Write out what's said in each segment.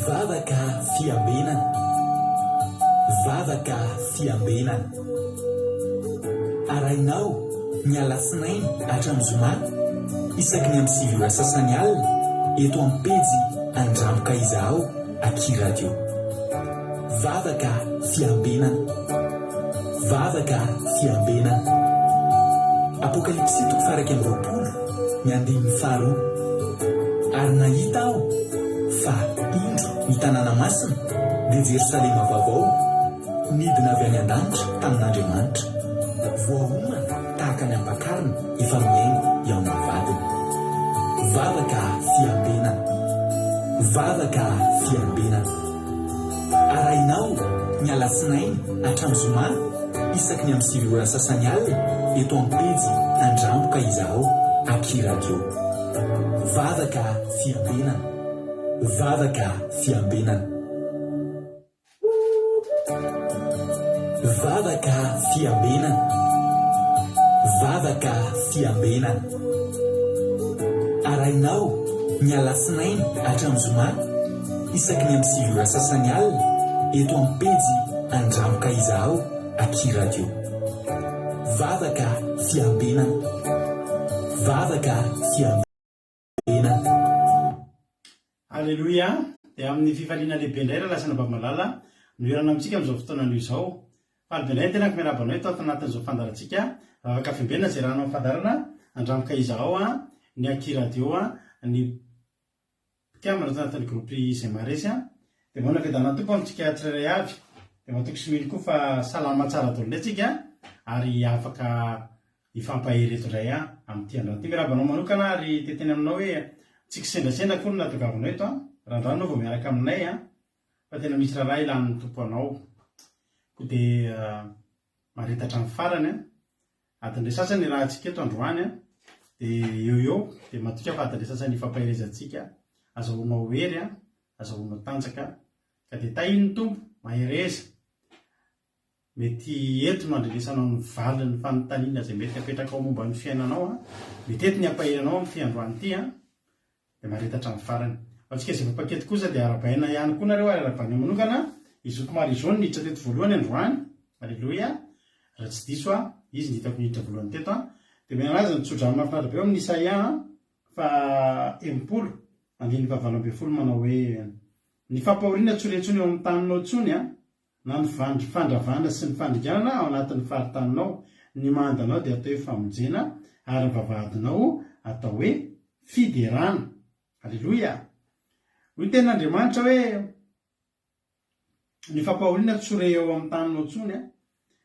Vavaka fiambenana, vavaka fiambenana. Arainao ny alasinainy hatramin'ny zoma isaky ny amin'ny sivy ora sasany alina eto amin'ny pejy Andramoka Izaho Aky Radio. Vavaka fiambenana, vavaka fiambenana. Apokalipsy 2:20 ary nahita aho fa indro ny tanàna masina dia Jerosalema vaovao nidina avy any an-danitra tamin'Andriamanitra, voahomana tahaka ny ampakarina efa miaingo eo amin'ny vadiny. Vavaka fiambenana, vavaka fiambenana. Arainao ny alasinainy hatramin'ny zoma isaky ny amin'ny sivy ora sasany alina eto amin'ny pejy Andramoka Izaho Aky Radio. Vavaka fiambenana, vavaka fiambenana. Vavaka fiambenana, vavaka fiambenana. Arainao ny alasinainy hatramin'ny zoma isaky ny amin'ny sivy ora sasany alina eto amin'ny pejy Andramoka Izaho Aky Radio. Vavaka fiambenana, vavaka fiambenana. Alleluia. Dia amin'ny fifaliana lehibe indray raha lasana bamalala noerana amintsika amin'izao fotoana anio izao. Falibendray tena miarabanao eto anatin'izao fandarantsika vavaka fiambenana izay raha anao fandarana Andramoka Izaho ny Aky Radio ny mpikamana tanatin'ny groupe izay maresy dia manao vedana tompo amintsika tsirairay avy dia matoko simily koa fa salama tsara daholo indray tsika ary afaka ifampahery eto indray amin'ity androany ity. Miarabanao manokana ary teteny aminao hoe tsika sendrasendra koa no natogavanao eto randrano vao miaraka aminay fa tena misy raha ilan'ny tompo anao koa dia maritatra amin'ny farany adindray sasany raha antsika eto androany dia eo dia matoka fa adindray sasany ifampaherezantsika azahoanao hery azahoanao tanjaka ka dia tahiny tompo mahereza mety eto no andrenesanao ny valiny fanontaniana izay mety apetraka ao momba ny fiainanao mety ety ny ampaheranao amin'ny fiandroany ity dia maritatra amin'ny farany. Antsika izay vapakety kosa dia arabaina ihany koa nareo ary arabaina manokana izoko maro izao ny niditra teto voalohany androany. Alleluia. Raha tsy diso izy nitako niditra voalohany teto dia menalaza ny tsodrano mahafinaritra be eo amin'ny Isaia fa 70:20 manao hoe ny fampahoriana tsorentsony eo amin'ny taninao tsony na ny fandravana sy ny fandriganana ao anatin'ny faritaninao, ny mandanao dia atao hoe famonjena ary ny vavahadinao atao hoe fiderana. Alleluia. Hoy ny tenin'Andriamanitra hoe ny fampahoriana tsore eo amin'ny taninao tsony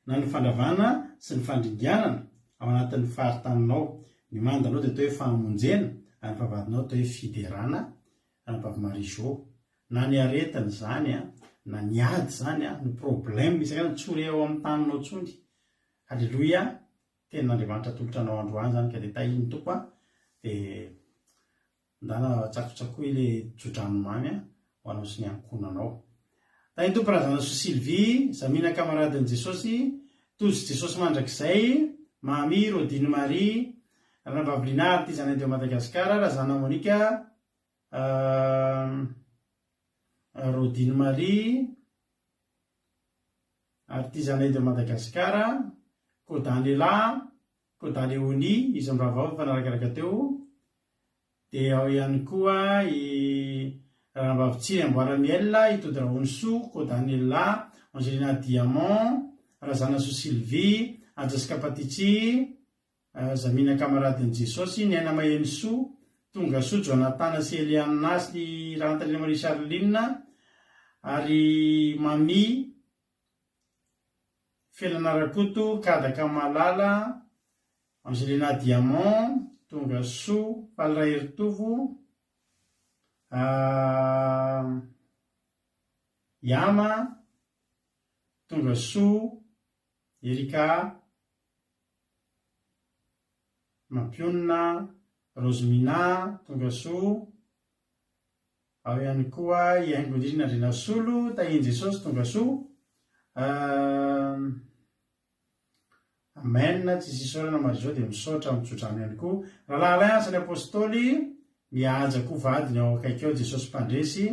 na ny fandravana sy ny fandringanana ao anatin'ny faritaninao, ny mandanao dia atao hoe famonjena ary ny vavahadinao atao hoe fiderana. Ary Bavimarizo na ny aretiny zany na ny ady zany ny problème misy ny tsore eo amin'ny taninao tsony. Alleluia. Tenin'Andriamanitra tolotra anao androany zany ka dia tahiny tompo dia ndana tsakotsakoy ilay tsodranomamy ho anao sy ny ankonanao. Tahiny tompo razana so Sylvie Zamina kamaradin'i Jesosy tozy Jesosy mandrakizay Mami Rodine Marie Ranabavlinary ty zanay teo Madagasikara razana Monika Rodine Marie ary ty zanay teo Madagasikara Kodalela Kodaleoni izy miravao fa narakaraka teo. Dia ao ihany koa Ranabavitsiny Amboaramiel itody Rahonysoa Kodanela Angelina Diamant razana so Sylvie Anjasika Patitsy Zamina kamaradin'i Jesosy ny aina maheny soa tonga soa Jonathan sy Eliana sy Rantalina Marie Charline ary Mami Felanarakoto Kadaka Malala Angelina Diamant tonga soa Palra Heritovo Yama tonga soa Erika Mampionna Rosemina tonga soa. Ao ihany koa Iangondrina Andrinasolo tahiny Jesosy tonga soa. Amen. Tsy sisy orana maro izao dia misaotra mitsodrano ihany koa. Rahalahy asany apôstôly mihaja koa vadiny ao akaiky ao Jesosy mpandresy,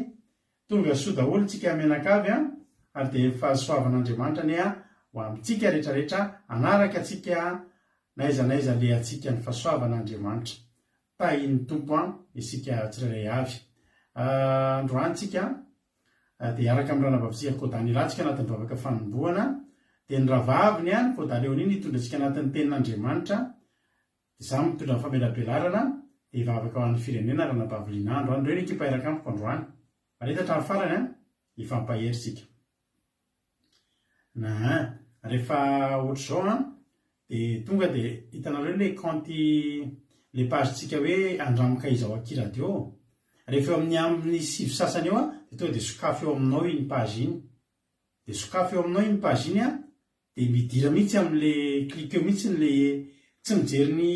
tonga soa daholo tsika menakavy ary dia fahasoavan'Andriamanitra ny ho amintsika rehetrarehetra anaraka atsika naiza le atsika ny fahasoavan'Andriamanitra. Tahiny tompo isika tsirairay avy. Androantsika dia araka amin'ny ranabavitsika Kodanilatsika anatin'ny vavaka fanomboana, dia ny ravaviny Kodaleoniny hitondra antsika anatin'ny tenin'Andriamanitra. Izaho mitondra ny famelabelarana dia hivavaka ao amin'ny firenena ranabaviliana androany. Ireo ny ekipa iraka amiko androany. Maretatra ny farany hifampaheritsika. Rehefa ohatr'izao dia tonga dia hitanareo le kanty le pagetsika hoe andramoka izao akiradio. Rehefa amin'ny 7 sasany eo dia tonga dia sokafy eo aminao iny page iny. Dia sokafy eo aminao iny page iny dia midira mihitsy amin'le clique eo mihitsy le tsy mijery ny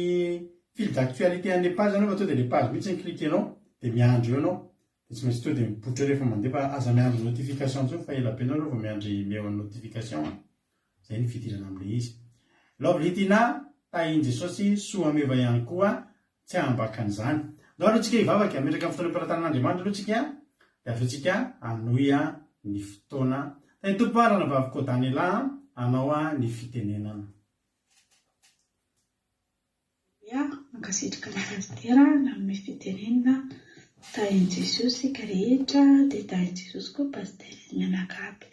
fil d'actualité an'le page anao fa tonga dia le page mihitsy ny clique anao dia miandry eo anao. Dia tsy maintsy tonga dia mipoitra rehefa mandeha fa aza miandry notification zao fa ela be anao vao miandry meo ny notification. Zay ny fidirana amin'le izy. Lovelitina tahiny Jesosy soa meva ihany koa tsy hambakan'izany. Ndao aloha tsika hivavaka metraka amin'ny fotoanam-piaratan'Andriamanitra aloha tsika dia avy tsika hanohy ny fotoana. Tahiny tompo ranavavy Kodaniela anao ny fitenenana. Mankasitraka ny pastera nanome fitenenana tahiny Jesosy ka rehetra dia tahiny Jesosy koa pastera mianakavy.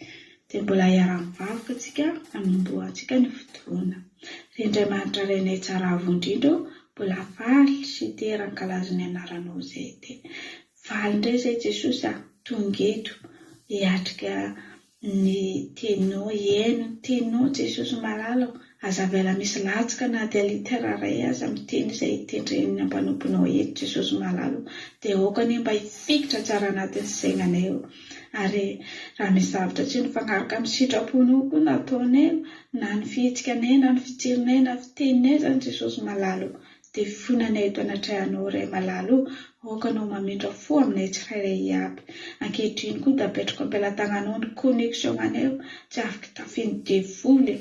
Dia mbola hiara-mivavaka antsika hanomboantsika ny fotoana. Andriamanitra renay tsara avondrindro mbola faly sy teran-kalazo ny anaranao izay dia faly indray izay Jesosy tonga eto hiatrika ny teninao, hiaino ny teninao Jesosy malala. Aza avela misy latsaka na dia litera iray aza miteny izay tendren'ny ampanomponao eto Jesosy malala dia aokany mba hifikitra tsara anatin'ny sainanay eo. Ary raha misy zavatra tsy mifanaraka amin'ny sitraponao koa nataonay na ny fihetsikanay na ny fitsirinay na fiteninay zany Jesosy malala dia fonanay eto anatrahanao iray malala aokanao mamindra fo aminay tsirairay aby. Ankehitriny koa dia apetraka am-pelatananao ny connexion anay tsy afaka tafiny devoly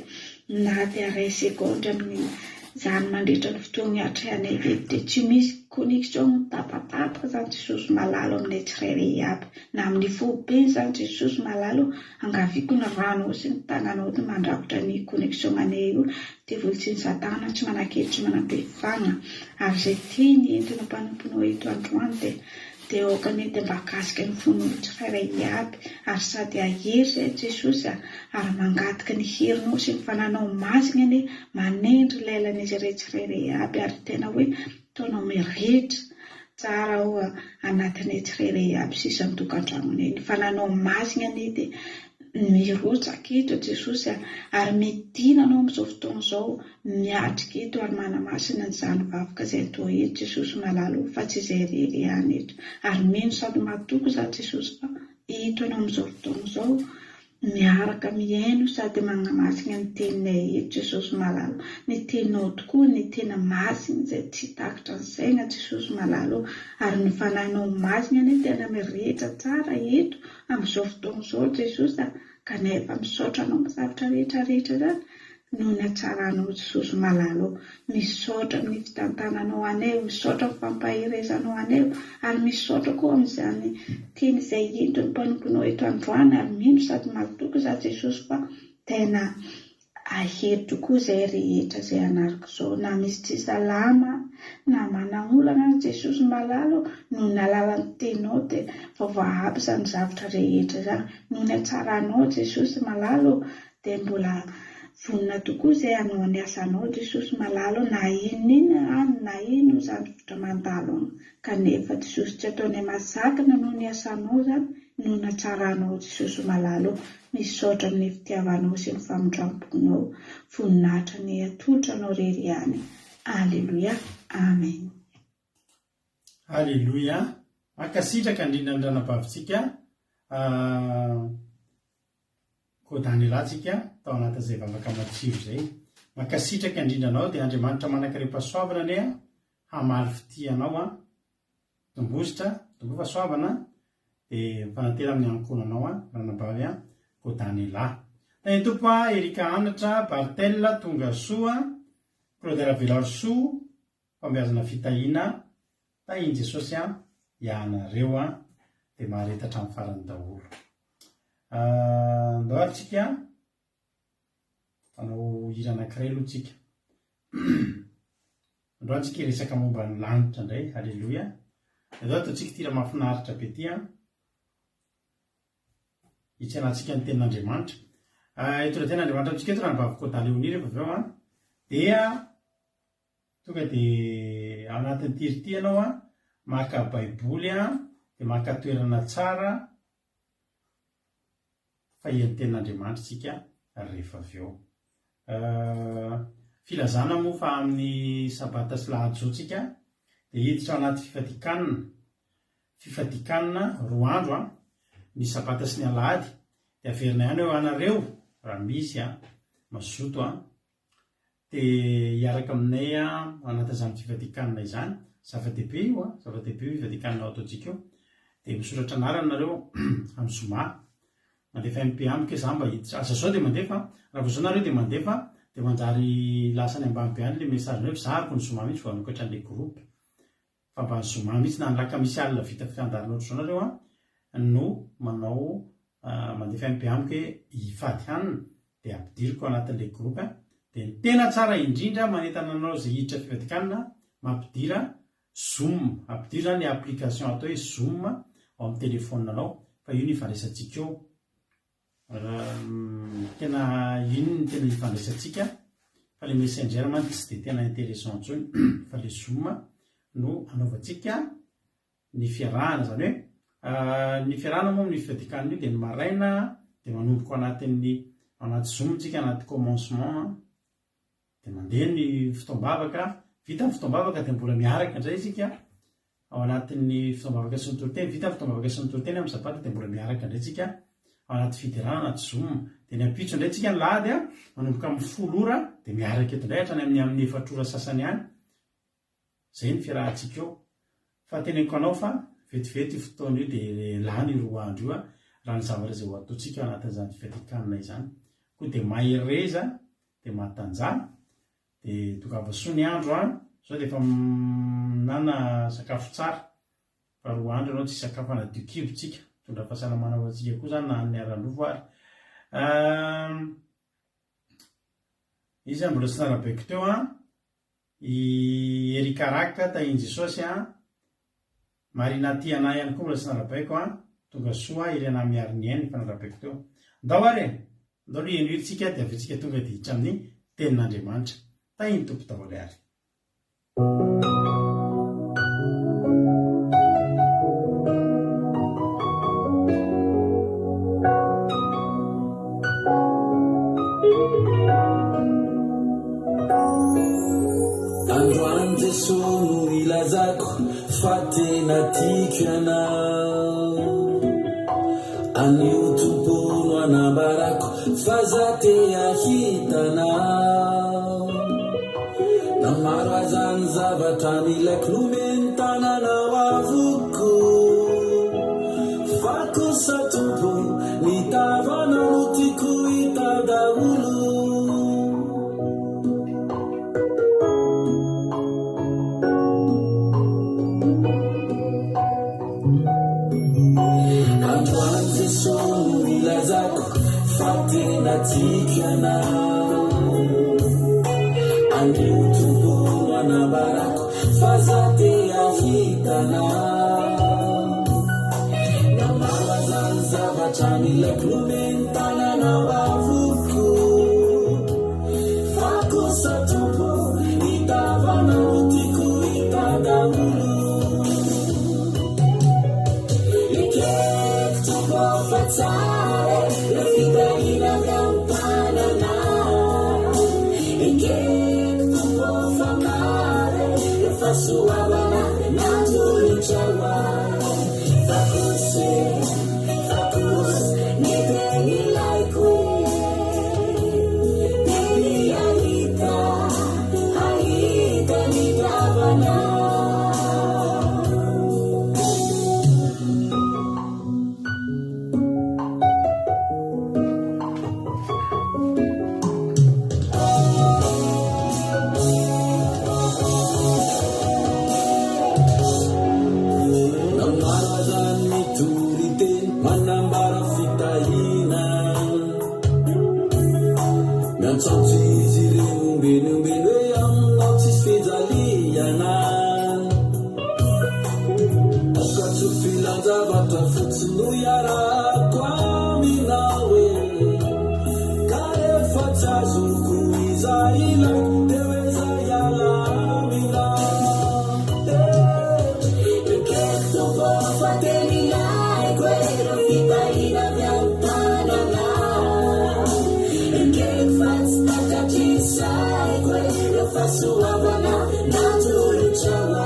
na dia iray seconde amin'ny zany mandritra ny fotoana hiatrehanay eto dia tsy misy connexion tapatapaka zany Jesosy malala aminay tsirairay aby. Na amin'ny foben zany Jesosy malala angaviako ny ranao sy ny tananao ny mandrakotra ny connexion anay io dia volitsy ny Satana tsy manakely tsy manam-pehefana. Ary izay tiany entina mpanomponao eto androany dia aokany dia mba akasika ny fonony tsirairay aby ary sady ahery izay Jesosy ary mangataka ny herinao sy ny fananao mazina manendry lelan'izy iray tsirairay aby ary tena hoe taonao mirehitra tsara anatinay tsirairay aby sisa ny tokantramonay. Ny fananao mazina dia mirotsaka eto Jesosy ary midinanao amin'izao fotoana izao miatrika eto ary manamasina ny zany vavaka izay atao eto Jesosy malala fa tsy izay rery ihany eto. Ary mino sady matoko za Jesosy fa eto anao amin'izao fotoana izao miaraka miaino sady manamasina ny teninay eto Jesosy malala. Ny teninao tokoa ny tena masina izay tsy takitra ny saina Jesosy malala ary ny fananao masina ny tena mirehitra tsara eto amin'izao fotoana izao Jesosy kanefa misaotra anao amin'ny zavatra rehetrarehetra zany noho ny hatsaranao Jesosy malala. Misaotra amin'ny fitantananao anay, misaotra amin'ny fampahirezanao anay ary misaotra koa amin'izany teny izay entiny mpanomponao eto androany ary mino sady matoko za Jesosy fa tena ahery tokoa izay rehetra izay anaraka izao na misy tsy salama na manangolana Jesosy malala noho ny alalan'ny teninao dia vaovahaby izany zavatra rehetra izany noho ny hatsaranao Jesosy malala dia mbola vonina tokoa izay hanao ny asanao Jesosy malala na inona na ino izany fototra mandalo kanefa Jesosy tsy ataonay masakina noho ny asanao zany noho ny hatsaranao Jesosy malala. Misaotra amin'ny fitiavanao sy ny famindramponao voninahitra ny atolotra anao rery ihany. Alleluia. Amen. Alleluia. Mankasitraka indrindra ny ranabavitsika Kodanielatsika tao anatin'izay vavaka matsiro izay. Mankasitraka indrindra anao dia Andriamanitra manankaream-pahasoavana ane hamaly fitianao tombositra tombo fahasoavana dia mifanantena amin'ny ankonanao ranabavy Kodaniela. Tahiny tompo Erika Anatra Bartella Tongasoa Claude Ravelarsoa fambeazana fitahina tahiny Jesosy ianareo dia maharetatra amin'ny farany daholo. Andao ary tsika manao hira anankiray aloha tsika. Andao antsika resaka momba ny lanitra indray. Halleloia. Andao ataontsika tira mahafinaritra be ty hitsanantsika ny tenin'Andriamanitra. Eto ny tenin'Andriamanitra amintsika eto raha ny vavy-kodaly rehefa avy eo dia tonga dia anatin'ny tirity ianao maka baiboly dia maka toerana tsara fahian'ny tenin'Andriamanitra tsika rehefa avy eo. Filazana moa fa amin'ny sabata sy lahady zao tsika dia hiditra ao anaty fifadikanana 2 andro ny sabata sy ny alahady dia averina ihany eo anareo raha misy mazoto dia hiaraka aminay anatin'izany fifadikanana izany. Zava-dehibe io zava-dehibe io fifadikanana ao ataontsika eo dia misoratra anarana nareo amin'ny zoma mandefa MP ke za mba hiditra asa zao dia mandefa raha vao zao nareo dia mandefa dia manjary lasany ambanibe any le mesazina hoe fizariko ny zoma mihitsy voanokatra an'ilay groupe fa mba ny zoma mihitsy na nylaka misy alina vita fiandarana ohatr' zao nareo no manao mandefa MP ke hifady hanina dia ampidiriko anatin'ilay groupe dia ny tena tsara indrindra manentana anao izay hiditra fifadikanana mampidira Zoom, ampidira ny application atao hoe Zoom ao amin'ny telefonanao fa io ny ifandraisantsika eo. Tena ino ny tena ifandraisantsika fa le messenger man tsy dia tena intéressant intsony fa le Zoom no anaovantsika ny fiarahana zany hoe ny fiarahana moa amin'ny fifadikanana io dia ny maraina dia manomboko anaty Zoom tsika anaty commencement dia mandeha ny fotoam-bavaka vita ny fotoam-bavaka dia mbola miaraka indray isika ao anatin'ny fotoam-bavaka sy ny toroteny vita ny fotoam-bavaka sy ny toroteny amin'ny sabata dia mbola miaraka indray isika ao anaty fiderana anaty Zoom dia ny ampitso indray tsika ny lahady manomboka amin'ny 10 ora dia miaraka eto indray hatrany amin'ny 4 ora sasany ihany. Zay ny fiarahantsika eo fa teneniko anao fa vetivety fotoana io dia lany 2 andro io raha ny zavatra izay ho ataontsika ao anatin'izany fifadikanana izany koa dia mahireza dia mahatanjana dia tokava soa ny andro zao dia efa nana sakafo tsara fa 2 andro ianao tsy sakafo anadio kibo tsika tondra fahasalamana ho antsika koa zany na ny aran-dovo ary izy mbola tsy narabaiko teo i Erikaraka tahiny Jesosy Marina Tiana ihany koa mbola tsy narabaiko tonga soa irena miary ny ainy fa narabaiko teo ndao ary ndao no enoiritsika dia avetsika tonga dia hitra amin'ny tenin'Andriamanitra tahiny tompo daholo ary. Androany Jesosy no ilazako fa tena tiako ianao anio tompony anambarako fa za te ahitanao na maro azany zavatra milako nomeny tananao avoko fa kosa tompo nitavanao tiako hita daholo tena tiako ianao anio tompony anambarako fa za te ahitanao na maro azany zavatra milako nomeny tananao avoko fa kosa tompo hitavanao tiako hita daholo ikeko tompo fa tsara suavana natuli chawa fakuse niteni laiku baby alita nitavana zavatra fotsy no iarako aminao e ka rehefa tsy azoko izay ilaiko dia hoe zay iala aminao eketo mbô fateny ilaiko e fitahina avy amin'ny tanana ekeko fa tsy takatry saiko e rehefa soavana natolotrawa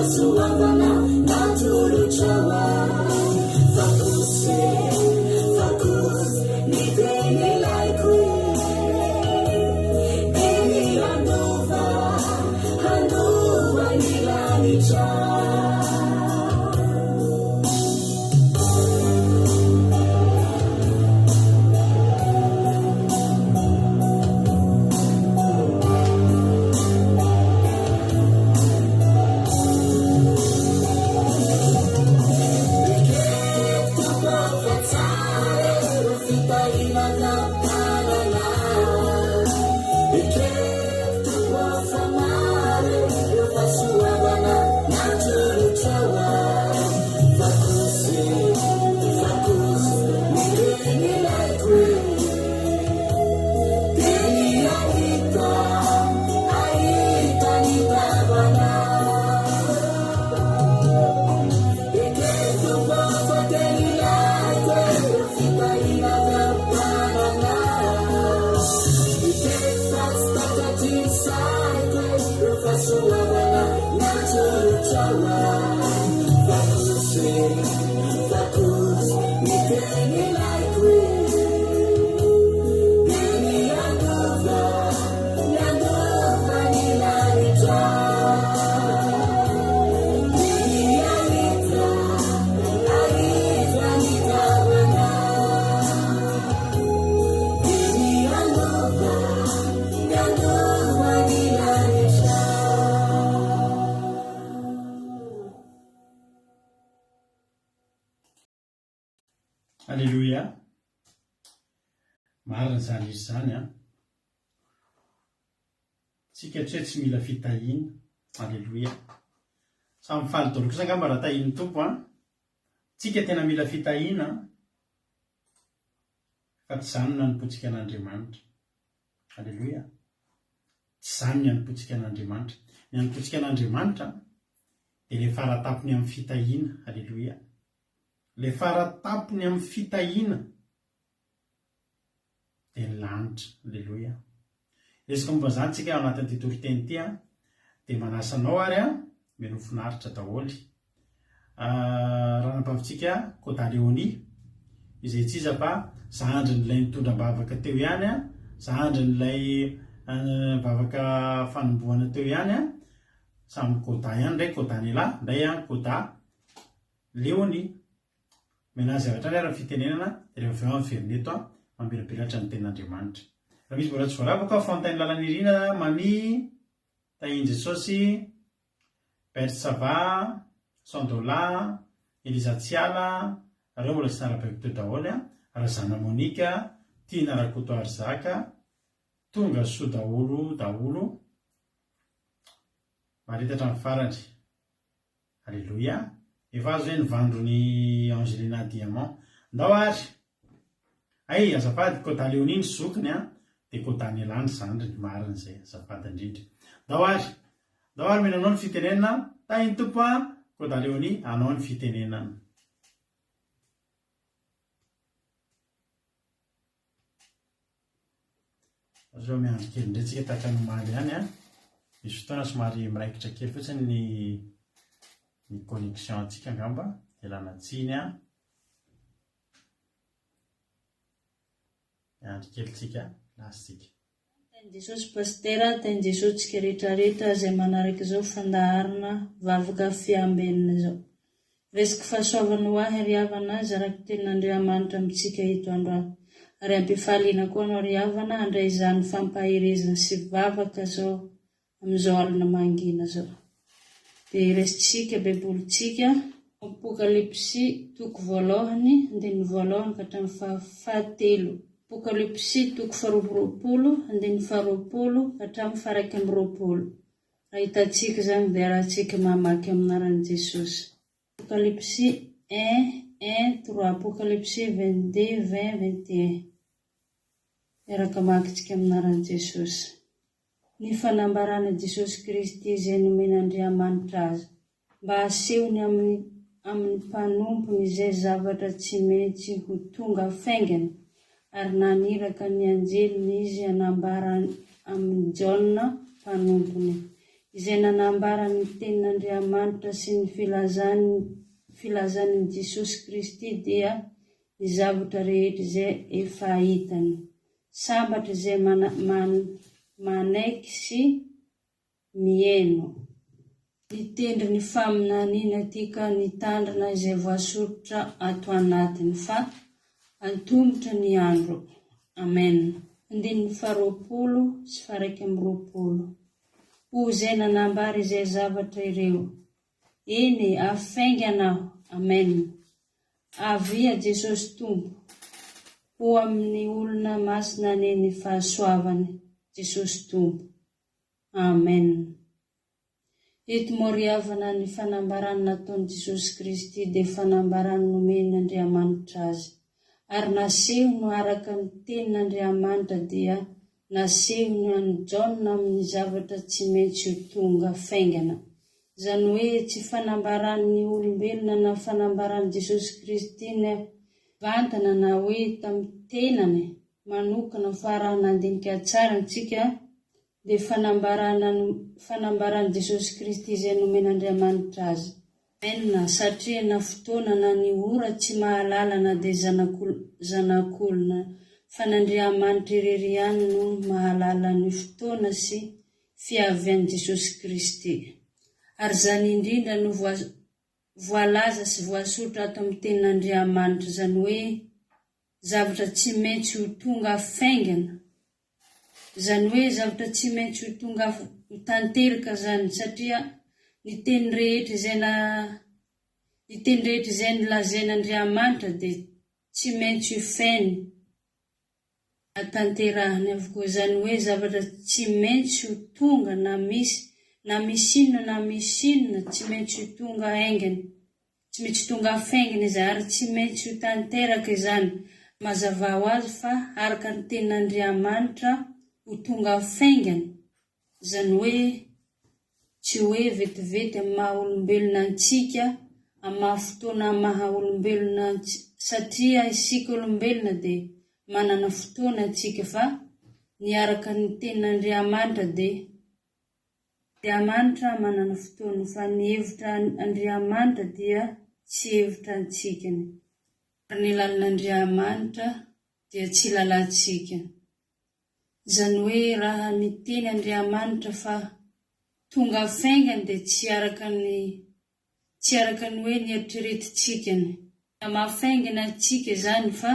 Suavana natulu chawa Fakus Nidreni laiku Deni Andova Nilani Alléluia. Marina zany izy zany a. Tsika tsy mila fitahina. Alléluia. Samy faly daholo kosa angamba raha tahiny tompo a. Tsika tena mila fitahina fa tsy zany no hanompotsika an'Andriamanitra. Alléluia. Tsy zany no hanompotsika an'Andriamanitra. Ny hanompotsika an'Andriamanitra dia le faratapony amin'ny fitahina. Alléluia. Le faratapony amin'ny fitahina dia ny lanitra. Alleluia. Resaka momba zany tsika ao anatin'ity toriteny ity dia manasa anao ary meno finaritra daholo. Raha nampavintsika Kôdaleoni izay tsy iza fa zandrin'ilay nitondram-bavaka teo ihany zandrin'ilay bavaka fanombohana teo ihany samy Kôda ihany, ndray Kôdanela, ndray Kôda Leoni. Menazy zavatra ny ara fitenenana rehefa avy amin'ny verneto mambelabelatra ny ten'Andriamanitra. Raha misy mbola tsy voaravaka fantainy lalana irina mami tahiny Jesosy, Bersava, Sandola, Elizatsiala, reo mbola tsy narabaiko teo daholo Razana Monika, Tina Rakoto Arzaka, tonga soa daholo maritatra amin'ny farany. Alléluia. Efa azo hoe nivandrony Angelina Diamant. Ndao ary. Ay, azafady Kôdaleoni ny zokiny dia Kôdanela ny zandriny. Marina izay, azafady indrindra. Ndao ary menanao ny fitenenana. Tahiny tompo Kôdaleoni, anao ny fitenenana. Azo miandry kely indray tsika tahaka ny omaly ihany misy fotoana somary miraikitra kely fotsiny ny connexion antsika angamba dia lana tsiny miandry kely tsika lasitsika. Teny Jesosy pastera, teny Jesosy tsika rehetrarehetra izay manaraka izao fandaharana vavaka fiambenina izao. Resaka fahasoavana ho ahy ry havana azy araka tenin'Andriamanitra amintsika eto androany. ary ampifaliana koa anao ry havana handray izany fampahirizana sy vavaka zao amin'izao alina mangina zao. Dia resitsika bebolitsika Apokalipsy toko voalohany andiny voalohany ka hatramin'ny fahatelo. Apokalipsy toko 20 andiny 20 ka hatramin'ny 120. Ahitantsika zany dia arahantsika mamaky amin'ny anaran'i Jesosy. Apokalipsy 1:1-3, Apokalipsy 22:20-21. Miaraka makitsika amin'ny anaran'i Jesosy. Ny fanambarana Jesosy Kristy izay nomen'Andriamanitra azy, mba asehony amin'ny mpanompony izay zavatra tsy maintsy ho tonga faingana, ary naniraka ny anjeliny izy hanambara amin'ny Jaona mpanompony, izay nanambara ny tenin'Andriamanitra sy ny filazan'i Jesosy Kristy dia ny zavatra rehetra izay efa hitany, sambatra izay manaiky sy mihaino. Nitendry ny faminaniana tika nitandrina izay voasoritra ato anatiny fa antomotra ny andro. Amen. Andininy 20 sy 120. Ho izay nanambara izay zavatra ireo. Eny afaingana aho. Amen. Avia Jesosy Tompo. Ho amin'ny olona masina neny fahasoavany. Jesosy Tompo. Amen. Eto moa ry havana ny fanambarana nataon'i Jesosy Kristy dia fanambarana nomen'Andriamanitra azy. Ary naseho no araka ny tenin'Andriamanitra dia naseho no an'i Jaona amin'ny zavatra tsy maintsy ho tonga faingana. Izany hoe tsy fanambaran'ny olombelona na fanambaran'i Jesosy Kristy ny vantana na hoe tamin'ny tenany manokana fa raha nandinika tsara antsika dia fanambaran'i Jesosy Kristy izay nomen'Andriamanitra azy. Amen. Satria na fotoana na ny ora tsy mahalala na dia zanak'olona fa n'Andriamanitra irery ihany no mahalala ny fotoana sy fiavian'i Jesosy Kristy. Ary zany indrindra no voalaza sy voasoritra ato amin'ny tenin'Andriamanitra, zany hoe zavatra tsy maintsy ho tonga faingana. Zany hoe zavatra tsy maintsy ho tonga ho tanteraka zany, satria ny teny rehetra izay nilazain'Andriamanitra dia tsy maintsy ho fainy atanterahany avokoa. Zany hoe zavatra tsy maintsy ho tonga na misy inona tsy maintsy ho tonga haingana, tsy maintsy tonga faingana izay, ary tsy maintsy ho tanteraka izany. Mazava ho azy fa araka ny tenin'Andriamanitra ho tonga faingana. Zany hoe tsy hoe vetivety amin'ny maha olombelona antsika, amin'ny maha fotoana maha olombelona satria isika olombelona dia manana fotoana antsika, fa ny araka ny tenin'Andriamanitra dia Andriamanitra manana fotoana, fa ny hevitra Andriamanitra dia tsy hevitra antsika. Ary ny lalin'Andriamanitra dia tsy lalantsika. Zany hoe raha ny teny Andriamanitra fa tonga faingana dia tsy araka ny hoe ny eritreretintsika. Mahafaingana antsika izany fa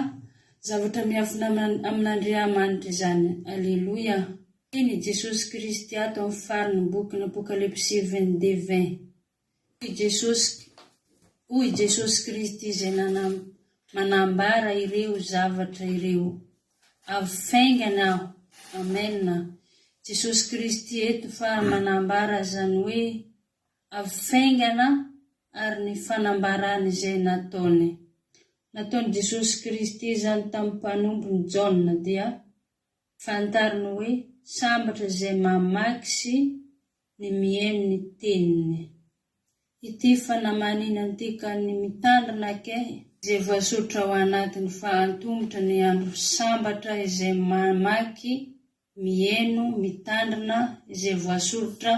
zavatra miafina amin'Andriamanitra izany. Alleluia. Eny Jesosy Kristy ato amin'ny fariny boky Apokalipsy 22:20. Hoy Jesosy Kristy izay manambara ireo zavatra ireo. Afaingana aho. Amen. Jesosy Kristy eto fa manambara, zany hoe afaingana ary ny fanambarana izay nataony Jesosy Kristy zany tamin'ny mpanompony Jaona dia fantariny hoe sambatra izay mamaky sy ny mihaino ny teniny. Ity fanamanina ity ka ny mitandrina ke izay voasoritra ao anatiny fa antomotra ny andro, sambatra izay mamaky, mihaino, mitandrina izay voasoritra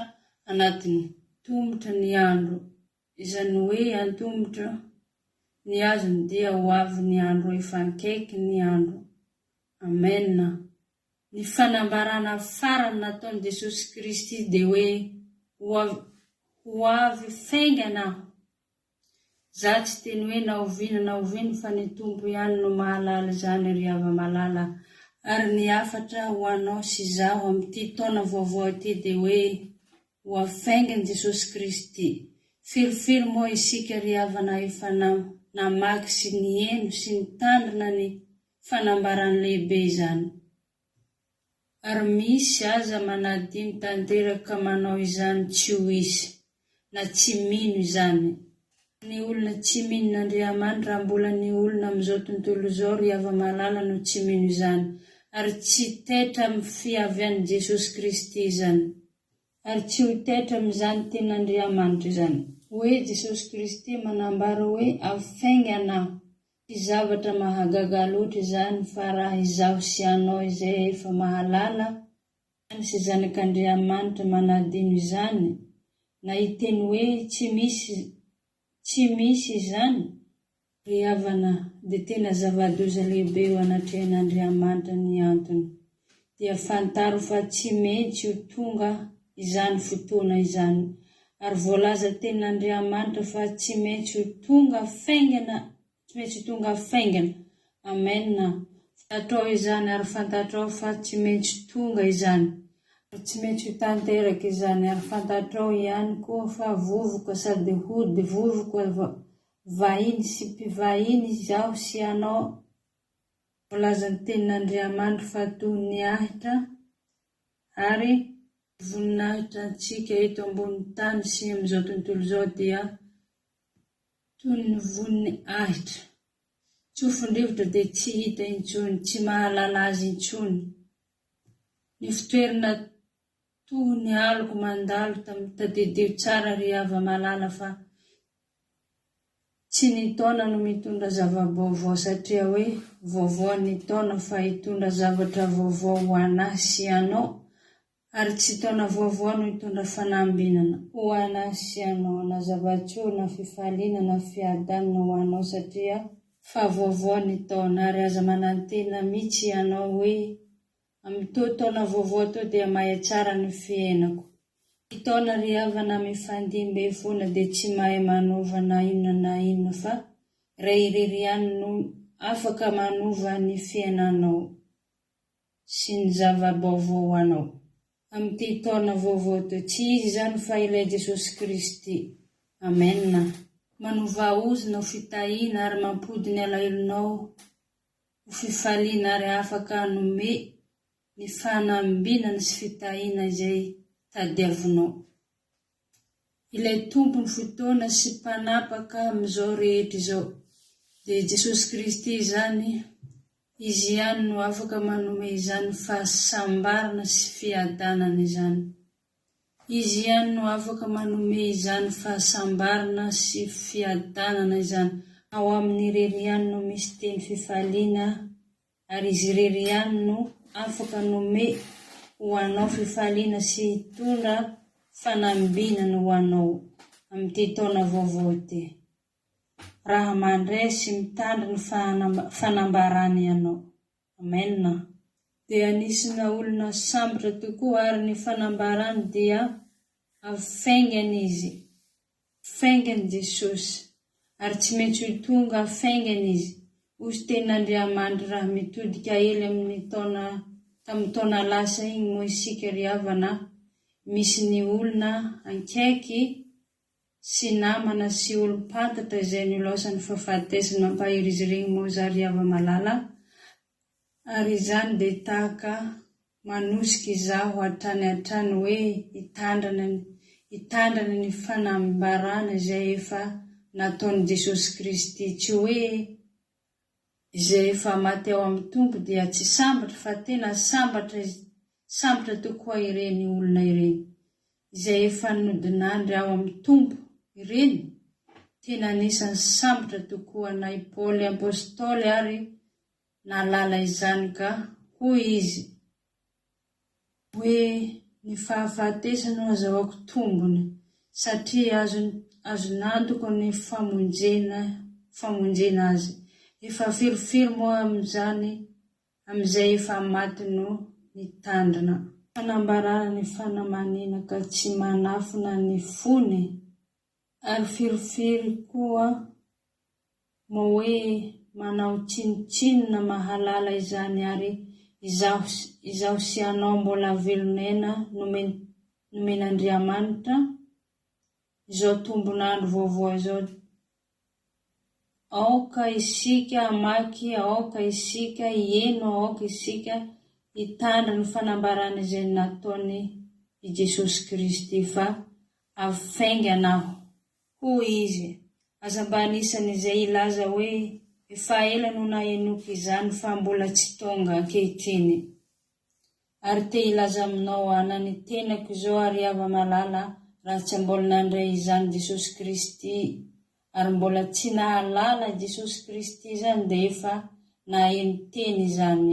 anatiny, tomotra ny andro. Izany hoe antomotra ny azony dia ho avy ny andro efa akaiky ny andro. Amen. Ny fanambarana farany nataon'i Jesosy Kristy dia hoe ho avy faingana aho. Za tsy teny hoe naoviana fa ny tompo ihany no mahalala zany ry hava-malala. Ary ny afatra ho anao sy zaho amin'ity taona vaovao ity dia hoe ho afaingany Jesosy Kristy. Filofiry moa isika ry havana efa namaky sy ny eno sy ny tandrina ny fanambarany lehibe izany. Ary misy aza manadiny tanteraka manao izany tsy ho isy, na tsy mino izany. Ny olona tsy mino Andriamanitra raha mbola ny olona amin'izao tontolo izao ry hava-malala no tsy mino izany, ary tsy tetra amin'ny fihavian'i Jesosy Kristy izany, ary tsy ho tetra amin'izany ten'Andriamanitra izany. Hoe Jesosy Kristy manambara hoe afainga anao. Tsy zavatra mahagaga loatra izany fa raha izaho sy anao izay efa mahalala sy zanak'Andriamanitra manadino izany, na hiteny hoe tsy misy izany, ry havana, dia tena zava-doza lehibe ho anatrehan'Andriamanitra ny antony. Dia fantaro fa tsy mety ho tonga izany fotoana izany, ary voalaza ten'Andriamanitra fa tsy mety ho tonga faingana. Amen. Fantatrao izany ary fantatrao fa tsy mety tonga izany, ary tsy mety ho tanteraka izany, ary fantatrao ihany koa fa vovoka sady hody vovoka vahiny sy mpivahiny izaho sy anao. Voalaza ny tenin'Andriamanitra fa toy ny ahitra ary voninahitra antsika eto ambony tany sy amin'izao tontolo izao dia toy ny voniny ahitra. Tsofon-drivotra dia tsy hita intsony, tsy mahalala azy intsony. Ny fitoerana toy ny aloko mandalo tadidio tsara ry hava-malala fa tsy ny taona no mitondra zava-baovao, satria hoe vaovao ny taona fa hitondra zavatra vaovao ho anahy sy anao, ary tsy taona vaovao no hitondra fanambinana ho anahy sy anao, na zava-tsoa na fifaliana na fiadanana ho anao, satria fa vaovao ny taona. Ary aza manantena mitsy ianao hoe amin'ny taona vaovao tao dia mahay tsara ny fiainako. Ny taona ry havana mifandimby foana dia tsy mahay manova na inona fa ray irery ihany no afaka manova ny fiainanao sy ny zava-baovao anao. Amin'ity taona vaovao tao tsy izy izany fa ilay Jesosy Kristy. Amen. Manova ozina ho fitahiana ary mampody ny alailonao ho fifaliana ary afaka hanome ny fanambinana sy fitahiana izay tadiavinao. Ilay tompony fotoana sy mpanapaka amin'izao rehetra izao dia Jesosy Kristy izany. Izy ihany no afaka manome izany fahasambarana sy fiadanana izany. Izy ihany no afaka manome izany fahasambarana sy fiadanana izany. Ao amin'ny irery ihany no misy teny fifaliana, ary izy irery ihany no afaka nome ho anao fifaliana sy hitondra fanambinana ho anao amin'ity taona vaovao ity. Raha mandray sy mitandra ny fanambarany ianao. Amen. Dia anisina olona sambatra tokoa, ary ny fanambarany dia afaingany izy, faingany Jesosy, ary tsy mety ho tonga faingany izy. Ozy ten'Andriamanitra raha mitodika ely amin'ny tamin'ny taona lasa iny moa isika ry havana, misy ny olona ankaiky sy namana sy olo-pantatra izay nilaosan'ny fahafatesana mampahiriziriny moa zary hava-malala, ary izany dia tahaka manosika izaho hatrany hoe hitandrana ny fanambarana izay efa nataon'i Jesosy Kristy. Tsy hoe izay efa maty ao amin'ny tompo dia tsy sambatra, fa tena sambatra tokoa ireny olona ireny izay efa nodinandry ao amin'ny tompo. Ireny tena anisan'ny sambatra tokoa na i Paoly apôstôly ary nalala izany ka hoy izy hoe ny fahafatesana no azahoako tombony, satria azonantoko ny famonjena azy. Efa filofiry moa amin'izay efa maty no nitandrina. Fanambarana ny fanamanina ka tsy manafina ny fony, ary filofiry koa moa hoe manao tsinotsinona mahalala izany ary izaho sy anao mbola velonena nomen'Andriamanitra izao tombonandro vaovao izao. Aoka isika amaky, aoka isika hieno, aoka isika hitandra ny fanambarana izay nataony i Jesosy Kristy fa afainganaho hoy izy. Aza mba anisan'izay ilaza hoe efa ela no nahenoky izany fa mbola tsy tonga ankehitriny. Ary te ilaza aminao anany tenako izao ary ava malala raha tsy mbola nandray izany Jesosy Kristy ary mbola tsy nahalala Jesosy Kristy izany dia efa naheno teny izany.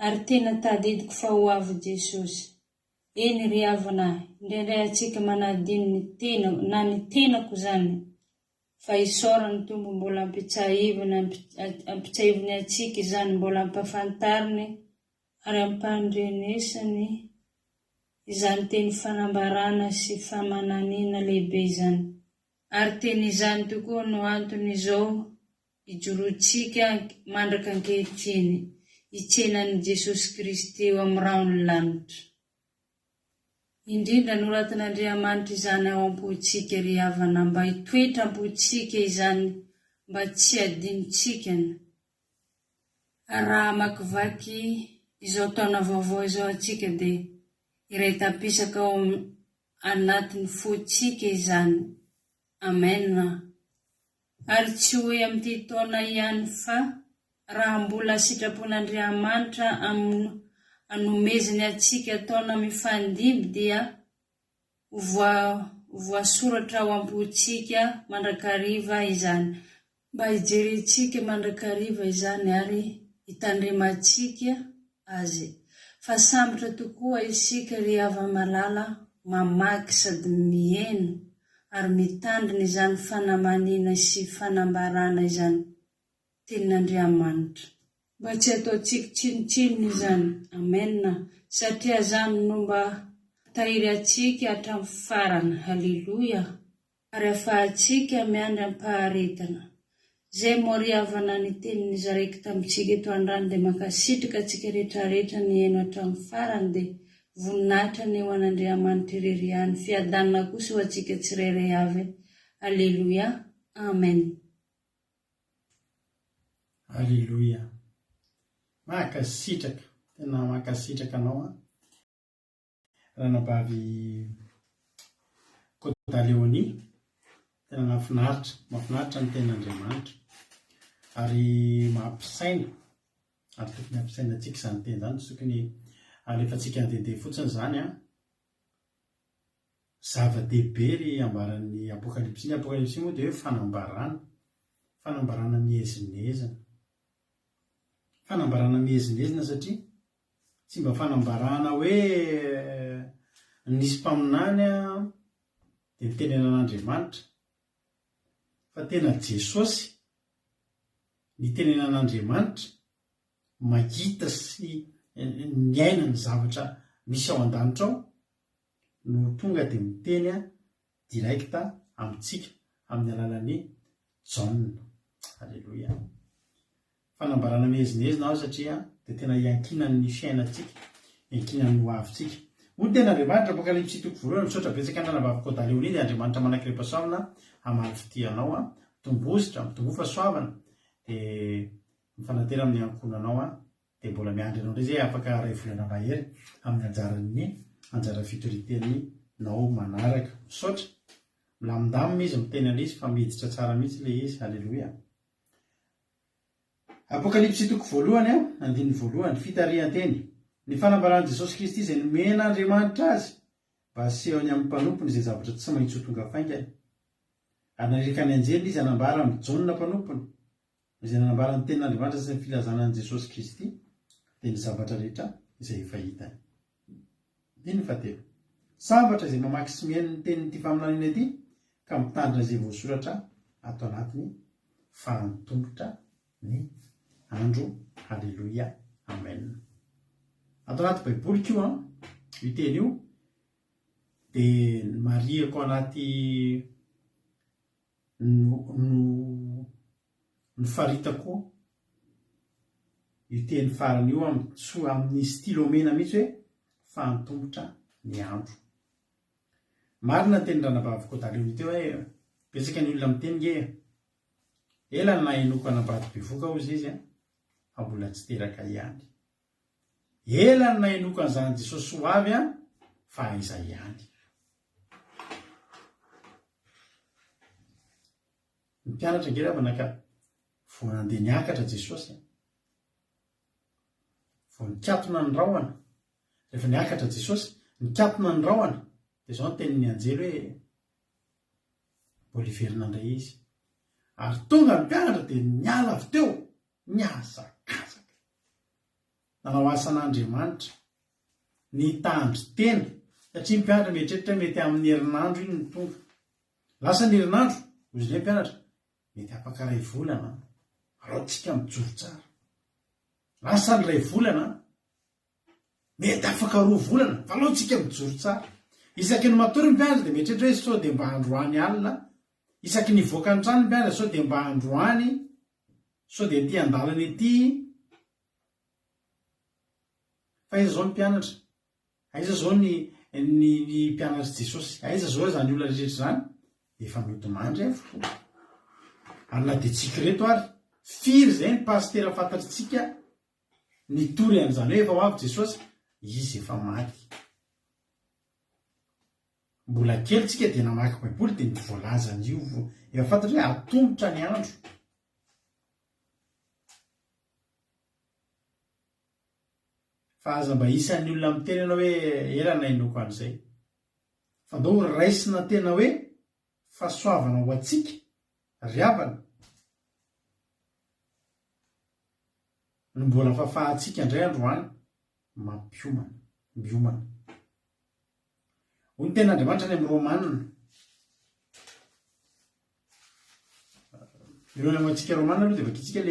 Ary tena tadidiko fa ho avy Jesosy. Eny ry havanahy, indraindray atsika manadino ny tenako izany. Fa isaora ny tombo mbola ampitsahivony atsika izany, mbola ampafantariny ary ampandrenesany izany teny fanambarana sy famananiana lehibe izany. Ary teny izany tokoa no antony izao ijorotsika mandraka ankehitriny, hitsenan'i Jesosy Kristy eo amin'ny rahony lanitra. Indrindra noratin'Andriamanitra izany ao am-potsika ry havana, mba hitoetra am-potsika izany, mba tsy adinotsika. Raha makivaky izao taona vaovao izao atsika dia iray tapisaka ao anatin'ny fotsika izany. Amen. Ary tsy hoe amin'ity taona ihany fa raha mbola sitrapon'Andriamanitra anomeziny atsika taona mifandimby dia voasoratra ao am-potsika mandrakariva izany. Mba hijerentsika mandrakariva izany ary hitandrematsika azy. Fa sambatra tokoa isika ry hava-malala mamaky sady mihaino ary mitandrina izany fanamaniana sy fanambarana izany tenin'Andriamanitra. Mba tsy ataontsika tsinotsinona izany. Amen. Satria izany no mba tahiry atsika hatramin'ny farany. Halleluia. Ary ahafahantsika miandry ampaharetana. Zay moa ry havana ny teniny zaraiky tamintsika eto an-drano dia mankasitraka atsika rehetrarehetra ny haino hatramin'ny farany dia voninahitra ny eo an'Andriamanitra ireriany. Fiadanana kosa ho atsika tsirairay avy. Halleluia. Amen. Halleluia. Makasitraka, tena makasitraka anao ranabavy Kota Leonia. Tena mahafinaritra ny ten'Andriamanitra ary mampisaina, ary tokony hampisaina antsika izany teny izany. Tokony alefantsika handehandeha fotsiny izany zava-dehibe ry ambaran'ny apokalipsy. Ny apokalipsy moa dia hoe fanambarana mihezinezina. Fanambarana mihezinezina satria tsy mba fanambarana hoe nisy mpaminany dia nitenenan'Andriamanitra, fa tena Jesosy nitenenan'Andriamanitra mahita sy niaina ny zavatra misy ao an-danitra ao no tonga dia miteny direkta amintsika amin'ny alalan'ny Jaona. Halleluia. Fanambarana mihezinezina ao satria dia tena iankinan'ny fiainantsika, iankinan'ny ho avintsika. Moa tena Andriamanitra apokalipsy toko voalohany misaotra betsaka antanavavy Kota Leonia dia Andriamanitra manankirepasoavana hamaly fitianao tombozitra mitombo fahasoavana dia mifanatera amin'ny ankonanao dia mbola miandry anao ndray zay afaka ray volana mahery amin'ny anjara fitoriteny nao manaraka. Misaotra milamindamina izy miteny an'izy fa miditra tsara mihitsy ilay izy. Halleluia. Apokalipsy toko voalohany andiny voalohany fitarihan-teny. Ny fanambaran'i Jesosy Kristy izay nomen'Andriamanitra azy mba asehony amin'ny mpanompony izay zavatra tsy maintsy ho tonga faingany. Ary nanerika ny anjely izy hanambara amin'ny Jaona mpanompony izay nanambara ny tenin'Andriamanitra sy ny filazana an'i Jesosy Kristy dia ny zavatra rehetra izay efa hitany. Diny fahatelo. Sambatra izay mamaky sy mihaino ny tenin'ity faminaniana ity ka mitandrina izay voasoratra ato anatiny fa hantombotra ny andro. Halleluia. Amen. Ato anaty baiboly koa io teny io dia mariako anaty no ny faritako io teny farany io amin'ny stylomena mihitsy hoe fantombotra ny andro. Marina ny teny ranabaviko taleo teo hoe betsaka ny olona miteny nge ela na enoko anambady bevoka ozy izy fa mbola tsy teraka ihany. Ela na enoko an'izany Jesosy ho avy fa aiza ihany. Ny mpianatra nge raha manaka vao nandeha niakatra Jesosy vao nikatona ny rahona, rehefa niakatra Jesosy nikatona ny rahona dia zao ny tenin'ny anjely hoe mbola iverina indray izy. Ary tonga ny mpianatra dia niala avy teo niazakazaka nanao asan'Andriamanitra nitandry tena, satria ny mpianatra mieritreritra mety amin'ny herinandro iny ny tonga. Lasa ny herinandro ozy ny mpianatra mety afaka 2 volana raotsika mijoro tsara. Lasa ny 2 volana mety afaka 2 volana fa laotsika mijoro tsara. Isaky ny matory ny mpianatra dia mieritreritra hoe sao dia mba androany alina. Isaky ny voaka ny trano ny mpianatra sao dia mba androany, sao dia ety andalana ety. Fa aiza zao ny mpianatra, aiza zao ny mpianatra Jesosy, aiza zao zany olona rehetra zany, efa mety mandry avokoa. Ary na dia tsika reto ary firy zay ny pastera fantatritsika nitory an'izany hoe efa ho avy Jesosy, izy efa maty. Mbola kely tsika dia namaky baiboly dia ny voalazany io efa fantatra hoe atombotra ny andro. Fa aza mba isan'ny olona miteny ianao hoe ela na enoko an'izay. Fa ndao raisina tena hoe fahasoavana ho atsika, riavana. Ny mbola fahafahantsika indray androany miomana. Hoy ny ten'Andriamanitra any amin'ny Romanina. Ireo namantsika Romanina aloha dia vakitsika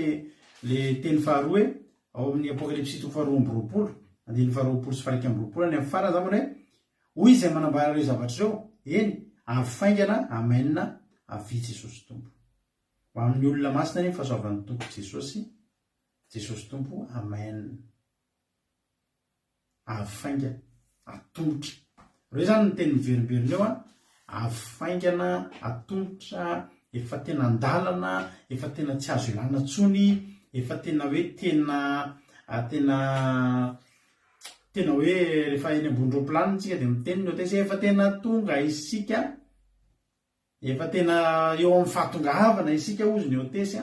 le teny faharoa hoe ao amin'ny Apokalipsy 2:20, andiny 20 sy 21 any amin'ny farany zany hoe hoy izay manambara ireo zavatra ireo, eny afaingana amenina avy Jesosy Tompo. Ho amin'ny olona masina ny fahasoavan'ny Tompo Jesosy Tompo amen. Afaingana, atombotra. Reo zany ny teny miverimberina eo afaingana, atombotra, efa tena andalana, efa tena tsy azo ilana intsony, efa tena hoe tena hoe rehefa eny ambony roaplanina tsika dia miteny ny hotesy efa tena tonga isika, efa tena eo amin'ny fahatongahavana isika ozy ny hotesy.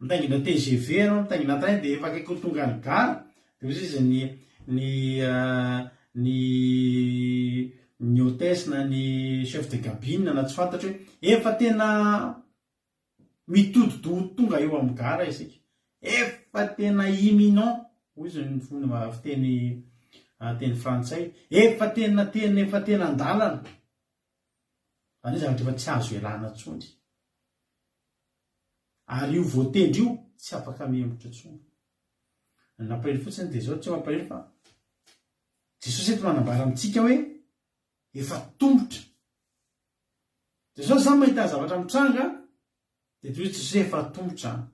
Mitaingina TGV anao, mitaingina train dia efa akaiky ho tonga ny gara. Dia ozy izy ny hotesy na ny chef de cabine na tsy fantatra hoe efa tena mitododo tonga eo amin'ny gara isika, efa tena imminent, hoy izy ny fomba fiteny frantsay, efa tena andalana. Zany hoe zavatra efa tsy azo ialana intsony. Ary io voatendry io tsy afaka mihemotra intsony. Nampalahelo fotsiny dia zao tsy mampalahelo fa Jesosy eto manambara amintsika hoe efa tombotra. Jesosy zany mahita zavatra mitranga dia toy Jesosy efa tombotra.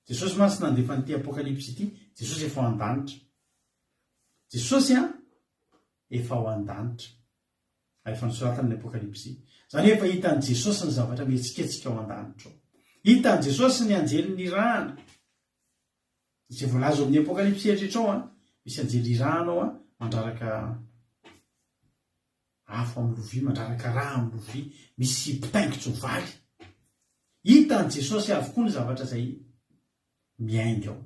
Jesosy mantsy nandefa n'ity Apokalipsy ity, Jesosy efa ao an-danitra. Jesosy efa ao an-danitra. Efa nisoratana ny Apokalipsy. Zany efa hitan'ny Jesosy ny zavatra mihetsiketsika ao an-danitra ao. Hitan'ny Jesosy ny anjely nirahana. Izay voalaza amin'ny Apokalipsy eritretra ao misy anjely irahana ao mandraraka afo amin'ny lovia, mandraraka raha amin'ny lovia, misy mpitaingin-tsoavaly. Hitan'ny Jesosy avokoa ny zavatra izay miainga ao.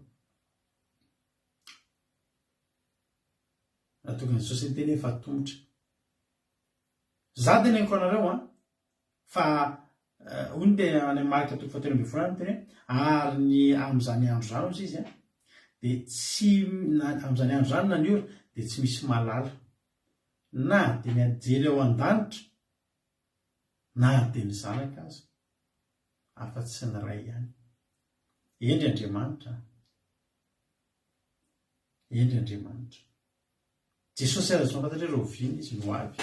Natokan'i Jesosy ny teny efa tombotra. Za teneniko anareo fa hoy ny teny any Marika 4:20 teny ary ny amin'izany andro zany ozy izy dia tsy amin'izany andro zany na ny ora dia tsy misy malala na dia mianjely ao an-danitra na dia ny zanaka aza afa-tsy ny ray ihany. Endry Andriamanitra. Jesosy aza tsy mampatatra hoe roviny izy no avy.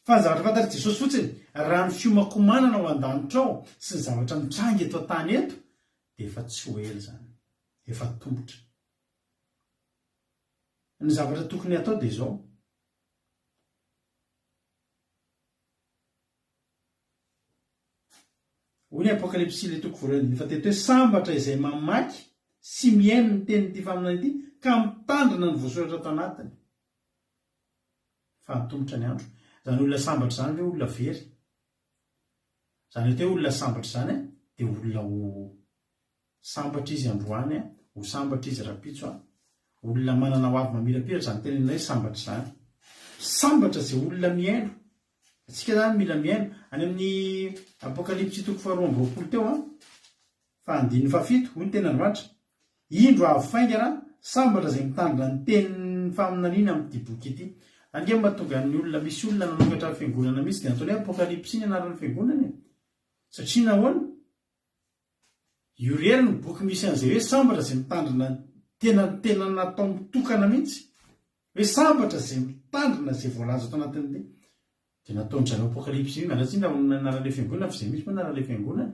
fa ny zavatra fantatry Jesosy fotsiny raha ny fiomakomanana ao an-danitra ao sy ny zavatra mitrangy eto an-tany eto dia efa tsy ho ela zany, efa tombotra. Ny zavatra tokony atao dia izao: hoy ny Apokalipsy ilay toko voalohany fa teto hoe sambatra izay mamaky sy mihaino ny teny'ity faminana ity ka mitandrina ny voasoratra ato anatiny. Fa nitombotra ny andro. Zany olona sambatra zany hoe olona very. Zany hoe olona sambatra zany dia olona ho sambatra izy androany, ho sambatra izy rapitso, olona manana ho avy mamirapiratra zany tenenina hoe sambatra zany. Sambatra izay olona mihaino. Atsika zany mila mihaino. Any amin'ny Apokalipsy toko 4:20 teo fa 9:7 hoy ny tenandroatra: indro avy faingana sambatra izay mitandrina ny tenin'ny faminaniana amin'ity boky ity. Ange mahatonga ny olona, misy olona nanokatra fiangonana misy dia ataony hoe Apokalipsy ny anaran'ny fiangonana, satria nahoana io rery ny boky misy an'izay hoe sambatra izay mitandrina tena natao mitokana mihitsy, hoe sambatra izay mitandrina izay voalaza ato anatin'ity dia nataony zareo Apokalipsy io mialatsy na anaran'ilay fiangonana fa izay misy moa anaran'ilay fiangonana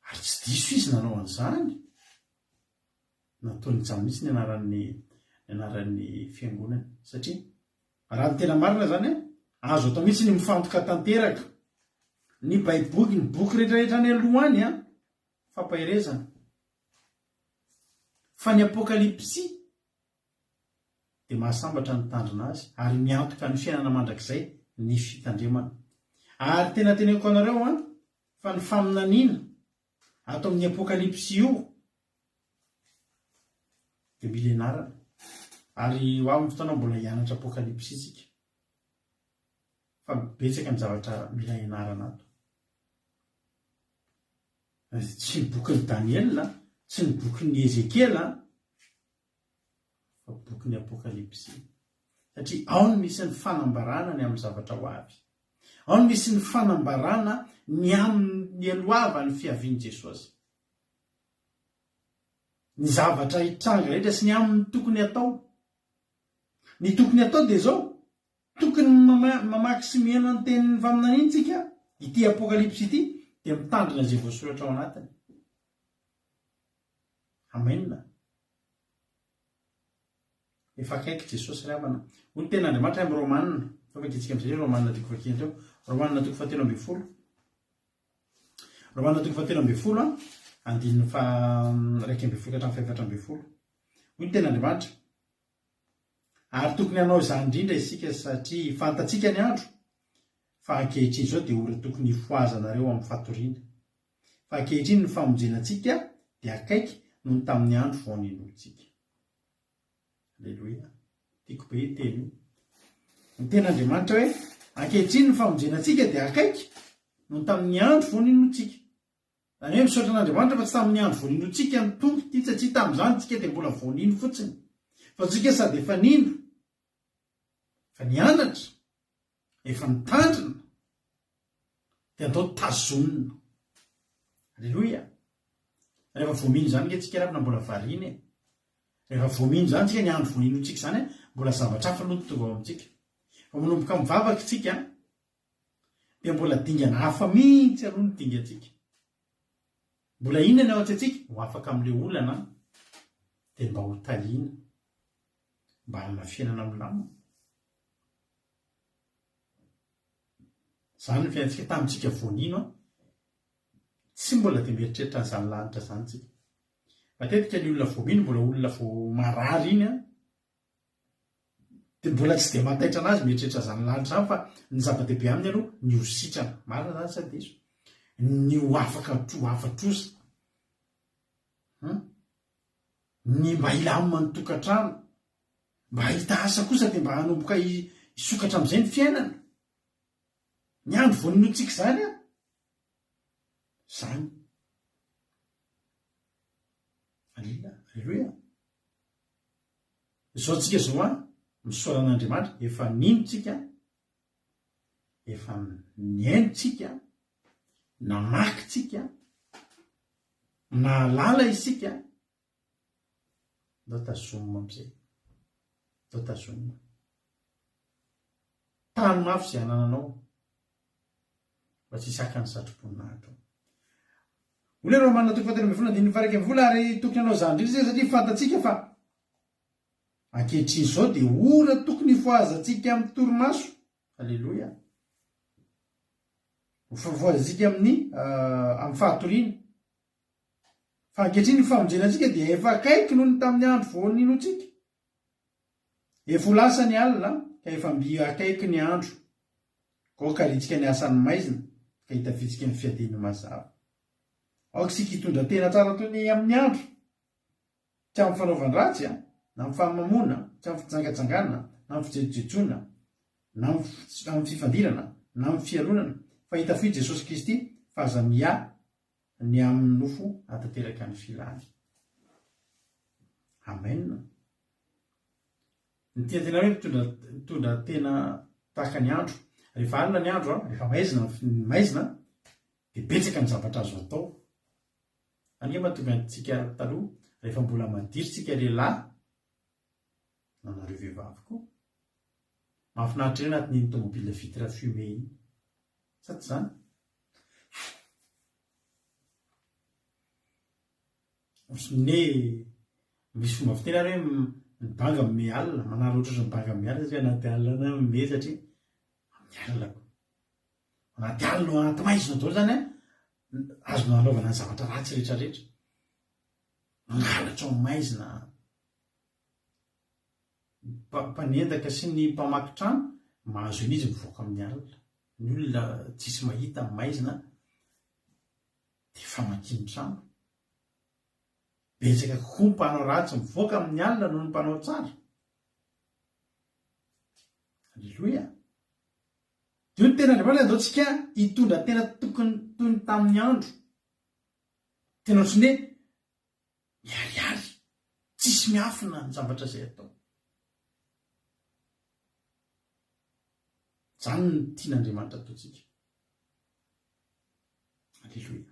ary tsy diso izy nanao an'izany, nataony tsara mihitsy ny anaran'ny fiangonana. Satria raha ny tena marina zany azo atao mihitsy ny mifantoka tanteraka ny baiboky, ny boky rehetrarehetra ny alohany fampahirezana. Fa ny Apokalipsy dia mahasambatra ny tandrina azy ary miantoka ny fiainana mandrakizay ny fitandremana. Ary tena teneko anareo fa ny faminaniana ato amin'ny Apokalipsy io dia mila ianarana. Ary ho amin'ny fotoana mbola hianatra Apokalipsy isika, fa betsaka ny zavatra mila ianarana ato. Tsy ny bokin'ny Daniela, tsy ny bokin'ny Ezekiela, fa bokin'ny Apokalipsy. Satria ao no misy ny fanambarana ny amin'ny zavatra ho avy. Ao no misy ny fanambarana ny amin'ny aloava ny fiavian'i Jesosy. Ny zavatra hitranga rehetra sy ny amin'ny tokony atao. Ny tokony atao dia izao: tokony mamaky sy mihaino ny tenin'ny faminaniana tsika ity Apokalipsy ity dia mitandrina izay voasoratra ao anatiny. Amenna. Efa akaiky Jesosy ravana. Hoy ny ten'Andriamanitra amin'ny Romanina, fafakitsika amin'izay Romanina toko fakiny teo, Romanina toko 17:20. Romanina toko 17:20 andininy fa 1:24-4:20. Hoy ny ten'Andriamanitra: ary tokony hanao izany indrindra isika satria fantatsika ny andro fa ankehitriny izao dia ora tokony hifoazanareo amin'ny fatoriana. Fa ankehitriny ny famonjenantsika dia akaiky noho ny tamin'ny andro vao ninolontsika. Aleluia. Tiako be teny io. Ny ten'Andriamanitra hoe ankehitriny ny famonjenantsika dia akaiky noho ny tamin'ny andro vao ninolontsika. Zany hoe misaotra an'Andriamanitra fa tsy tamin'ny andro vao ninolontsika ny tombo ity, satria tamin'izany tsika dia mbola vao nino fotsiny. Fa tsika sady efa nino, fa nianatra, efa nitandrina, dia atao tazonina. Aleluia. Rehefa voamino zany ke tsika ravina mbola variana. Rehefa voamino zany tsika ny andro vao ninotsika zany mbola zavatra hafa aloha tonga ao amintsika. Fa manomboka mivavaka tsika dia mbola dingana hafa mihitsy aloha ny dingantsika. Mbola inona ao antsika ho afaka amin'ilay olana dia mba ho taliana, mba hanana fiainana milamina. Zany ny fiainantsika tamintsika voanino tsy mbola dia mieritreritra n'izany lanitra zany tsika. Matetika ny olona voamino mbola olona vao marary iny dia mbola tsy dia mataitra anazy mieritreritra zany lanitra zany, fa ny zava-dehibe aminy aloha ny ho sitrana. Marina zany sady iso. Ny ho afaka hafatrosa. Ny mba hilamina ny tokantrano. Mba hahita asa kosa dia mba hanomboka hisokatra amin'izay ny fiainana. Ny andro vao ninotsika zany zany. Aleluia. Izao tsika izao misaoran'Andriamanitra, efa ninotsika, efa niainotsika, namakytsika, nalala isika, ndao tazomina amin'izay. Ndao tazomina. Tany mafy izay hanananao fa tsy saka ny satroboninahitra olona ro manana toko fahatelo ambin'ny folo na 9 vola ary tokony anao zany ndrindra zay satria fantatsika fa ankehitriny zao dia ora tokony foazantsika amin'ny torimaso. Alleloia. Foazantsika amin'ny fahatoriana. Fa ankehitriny ny famonjenantsika dia efa akaiky noho ny tamin'ny andro vao ninotsika. Efa ho lasa ny alina ka efa mbi akaiky ny andro. Goka ritsika ny asan'ny maizina ka hitafitsika ny fiadiany mazava. Aoka sika hitondra tena tsara toy ny amin'ny andro. Tsy amin'ny fanaovan-dratsy na amin'ny fahamamona, tsy amin'ny fijangajangana, na amin'ny fijejojoana, na amin'ny fifandirana, na amin'ny fialonana, fa hitafiry Jesosy Kristy fa aza mia ny amin'ny nofo atateraka ny filany. Amen. Ny tena hoe mitondra tena tahaka ny andro. Rehefa alina ny andro, rehefa maizina, dia betsaka ny zavatra azo atao. Ania mahatonga antsika taloha, rehefa mbola madiritsika lehilahy, nanareo vehivavy koa. Mahafinaritra ireo anatin'iny tomobile vitre fumé iny. Sa tsy zany? Misy fomba fiteny ary hoe mibanga amin'ny alina, manara ohatrany mibanga amin'ny alina satria anaty alina na mime satria amin'ny alina koa. Anaty alina no anaty maizina daholo zany azonao anaovana ny zavatra ratsy rehetrarehetra. Mangalatra ao maizina. Mpanendaka sy ny mpamaky trano mahazo an'izy mivoaka amin'ny alina. Ny olona tsisy mahita amin'ny maizina dia famakiany trano. Betsaka koa mpanao ratsy mivoaka amin'ny alina noho ny mpanao tsara. Alleloia. Dia ny tena andriamanitra andaontsika hitondra tena tokony toy ny tamin'ny andro. Tena ohatrany hoe miharihary, tsisy miafina ny zavatra izay atao. Izany ny tian'Andriamanitra ataontsika. Alleloia.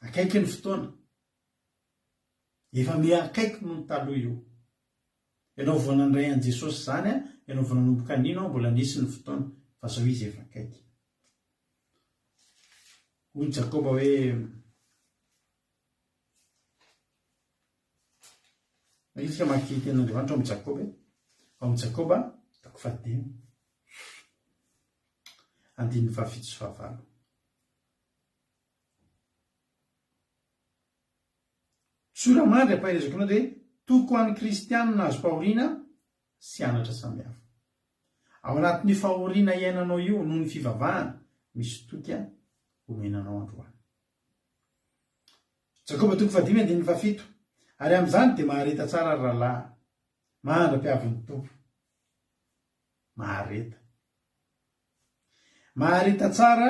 Akaiky ny fotoana. Efa miakaiky noho ny taloha io. Ianao vao nandray an' Jesosy zany, ianao vao nanomboka anino mbola nisy ny fotoana fa zao izy efa akaiky. Hoy Jakoba hoe isika maky tenin'Andriamanitra amin'ny Jakoba amin'ny Jakoba tako 10 andiny 7-9. Sora mandry ampaherezako anao dia toko an'ny kristianina azo fahoriana sy anatra samihafa. Ao anatin'ny fahoriana iainanao io noho ny fivavahana misy toky homenanao androany. Jakoba toko 5:7. Ary amin'izany dia mahareta tsara rahalahy, mandra-piavin'ny tompo. Mahareta tsara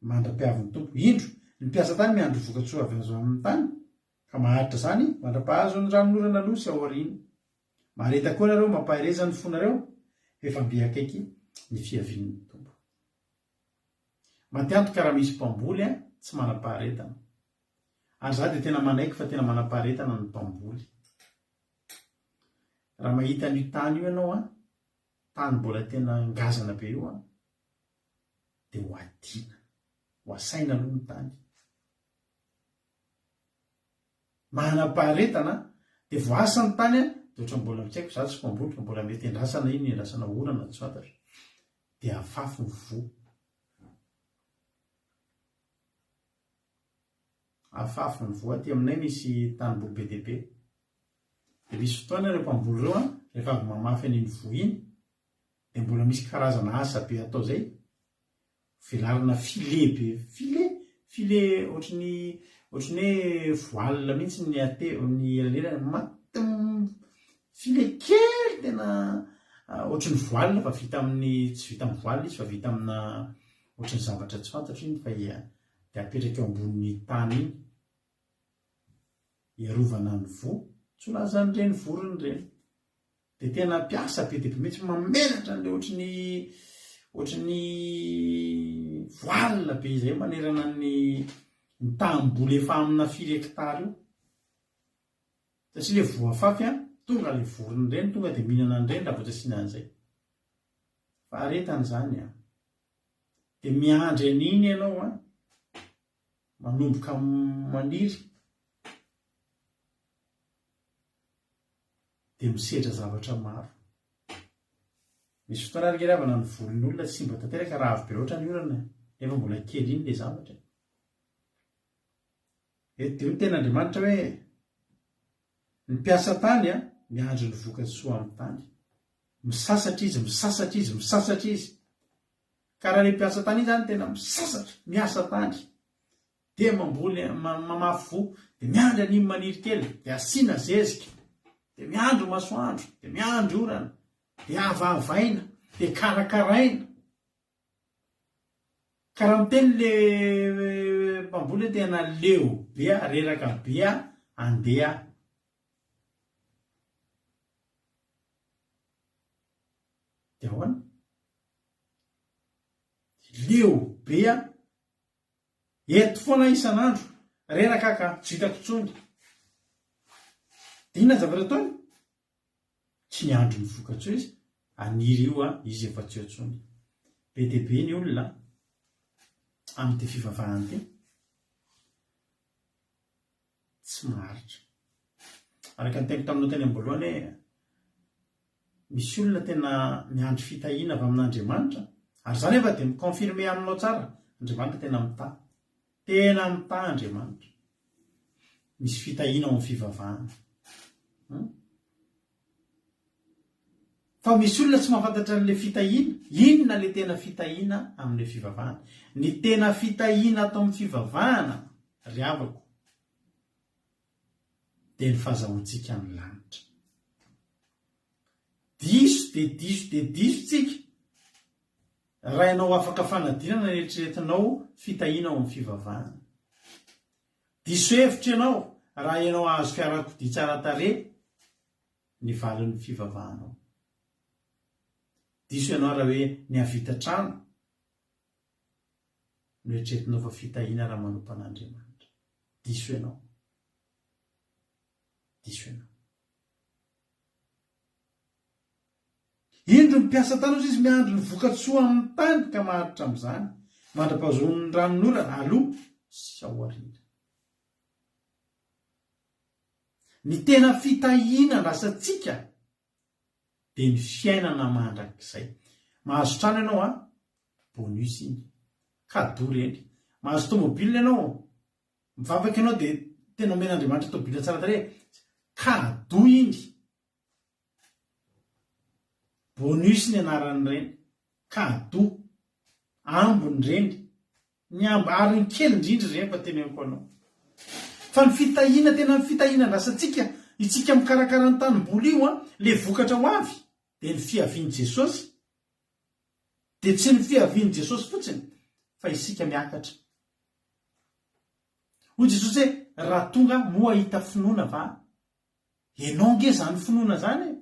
mandra-piavin'ny tompo. Indro ny mpiasa tany miandro vokatsoa avy azo amin'ny tany, ka maharitra zany mandra-pahazo ny ranonorana nosy ao aoriana. Mahareta koa nareo mampahereza ny fonareo efa mbe akaiky ny fiavin'ny tompo. Matiantoka raha misy mpamboly tsy manam-paharetana. Ary za dia tena manaiky fa tena manam-paharetana ny mpamboly. Raha mahita an'io tany io ianao tany mbola tena ngazana be io dia ho adiana, ho asaina aloha ny tany. Manam-paharetana dia voasa ny tany dia ohatran'ny mbola tsy haiko, za tsy mpamboly fa mbola mety endrasana iny, endrasana orana tsy fantatra, dia afafy ny vo. Afafy ny vo. Aty aminay misy tanimboly be dia be. Dia misy fotoana ireo mpamboly ireo rehefa avy mamafy an'iny vo iny dia mbola misy karazana asa be atao zay. Velarina filet be, filet ohatrany hoe voile mihitsy ny elalelana, maty filet kely tena ohatrany voile fa vita amin'ny, tsy vita amin'ny voile izy fa vita amina ohatrany zavatra tsy fantatro iny fa dia apetraka eo ambonin'ny tany iny iarovana ny vo, tsy ho lazan'ireny vorony ireny. Dia tena piasa be dia be mihitsy mamelatra an'ilay ohatrany voile be izay manerana ny tamboly efa amina 4 hectare io. Satria ilay vo afafy tonga ilay vorony ireny tonga dia mihinana an'ireny raha vao tsy asiana an'izay. faharetana zany a dia miandry an'iny ianao a manomboka maniry dia misedra zavatra maro. Misy fotoana ary ngeravana ny volon'olona tsy mba tanteraka raha avy be loatra ny orana nefa mbola kely iny le zavatra. Eto dia ny ten'Andriamanitra hoe ny mpiasa tany a miandry ny vokatsoa amin'ny tany. Misasatra izy, misasatra izy, misasatra izy. Ka raha le mpiasa tany iny zany tena misasatra, miasa tany, dia mamboly mamafy fo, dia miandry an'iny maniry kely, dia asiana zezika, dia miandry masoandro, dia miandry orana, dia avavaina, dia karakaraina. Ka raha miteny le mpamboly tena leo be reraka be andeha. Dia ahoana? Leo be eto foana isan'andro reraka ka tsy hitako intsony. Dia inona zavatra ataony? Tsy niandro ny vokatsoa izy, aniry io izy efa tsy eo intsony. Be dia be ny olona amin'ity fivavahana ity tsy maharitra. Araka ny teniko taminao teny am-boalohany hoe misy olona tena miandry fitahiana avy amin'Andriamanitra, ary zany efa dia mikonfirme aminao tsara, Andriamanitra tena mitahy. Tena mitahy Andriamanitra. Misy fitahiana ao amin'ny fivavahana. Fa misy olona tsy mahafantatra an'ilay fitahiana. Inona le tena fitahiana amin'ilay fivavahana? Ny tena fitahiana atao amin'ny fivavahana, ry havako, dia ny fahazahoantsika amin'ny lanitra. Diso dia diso dia diso tsika raha ianao afaka fanadinana ny eritreretinao fitahiana ao amin'ny fivavahana. Diso hevitra ianao raha ianao ahazo fiarakodia tsara tarehy ny valin'ny fivavahanao. Diso ianao raha hoe ny havita trano no eritreretinao fa fitahiana raha manompo an'Andriamanitra. Diso ianao. Diso ianao. Indro mpiasa tany ozy izy miandro ny vokatsoa amin'ny tany ka maharitra amin'izany, mandra-pahazoan'ny ranon'orana aloha sy ao aoriana. Ny tena fitahiana rasantsika dia ny fiainana mandrakizay. Mahazo trano ianao bonus iny, kado reny. Mahazo tômôbilina ianao, mivavaka ianao dia tena omen'Andriamanitra tômôbilina tsara tarehy, kado iny. Bonus ny anaran'ireny, kado, ambony reny, ny ary ny kely indrindra ireny fa teneniko anao. Fa ny fitahiana, tena ny fitahiana rasantsika, itsika mikarakara ny tanimboly io le vokatra ho avy, dia ny fiavian'i Jesosy. Dia tsy ny fiavian'i Jesosy fotsiny, fa isika miakatra. Hoy Jesosy hoe, raha tonga moa hita finoana va? Ianao nge zany finoana zany?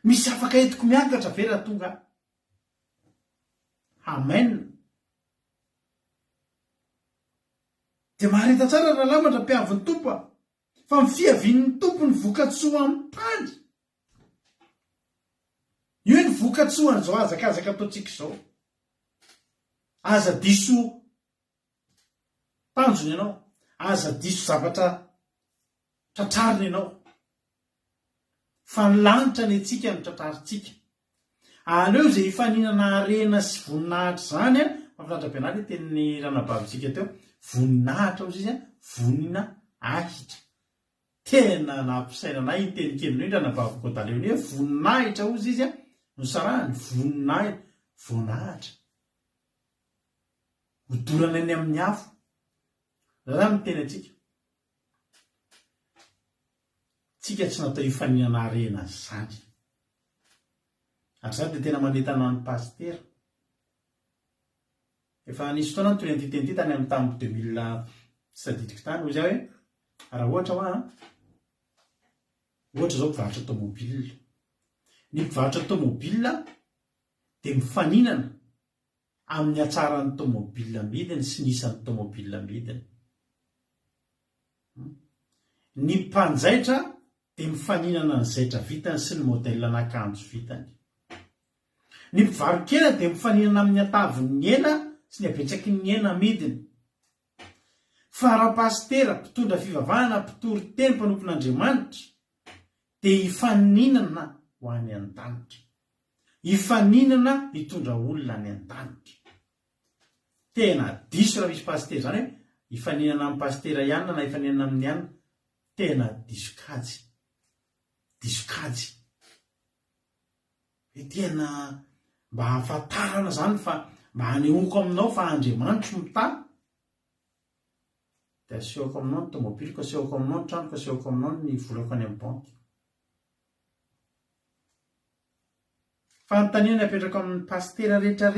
Misy afaka entiko miakatra ve raha tonga? Amen. Dia maharita tsara raha lamatra mpiavin'ny tompo, fa ny fiavian'ny tompo ny vokatsoa amin'ny tany. Io ny vokatsoan'izao azakazaka ataontsika izao. Aza diso tanjony ianao, aza diso zavatra tratrarina ianao, fa ny lanitra ny antsika ny tratrarintsika. Aleo izay hifaninana harena sy voninahitra zany mahafinaritra tenin'ny ranabavintsika teo, voninahitra ozy izy vonina ahitra. Tena nampisaina anay iny teny kely noho ranabaviko daleo hoe voninahitra ozy izy nosarahany, voninahitra, voninahitra. Hodorana any amin'ny afo. Raha miteny atsika. Tsika tsy natao hifaninana harena zany. Ary zany dia tena manentana ny pasitera. Efa nisy fotoana toy ny teny tany amin'ny tamin'ny 2000 sadidiko tany hoy zao hoe raha ohatra ohatra zao mpivarotra tômôbilina. Ny mpivarotra tômôbilina dia mifaninana amin'ny hatsaran'ny tômôbilina midiny sy nisan'ny tômôbilina midiny. Ny mpanjaitra dia mifaninana ny zaitra vitany sy ny modèle an'akanjo vitany. ny mpivarokena dia mifaninana amin'ny ataviny ena sy ny abetsaky ny ena midiny. Fa raha-pastera mpitondra fivavahana mpitory teny mpanompon'Andriamanitra dia hifaninana ho any an-danitra, hifaninana hitondra olona any an-danitra. Tena diso raha misy pastera zany hoe hifaninana amin'ny pastera ihany na hifaninana amin'ny ihany, tena disokajy, disokajy. Hoe tena mba hahafantarana zany fa mba hanehoako aminao fa Andriamanitra mita, dia asehoko aminao ny tomobiliko, asehoko aminao ny tranoko, asehoko aminao ny volako any amin'ny banky. Fanontaniana apetraka amin'ny pastera rehetra.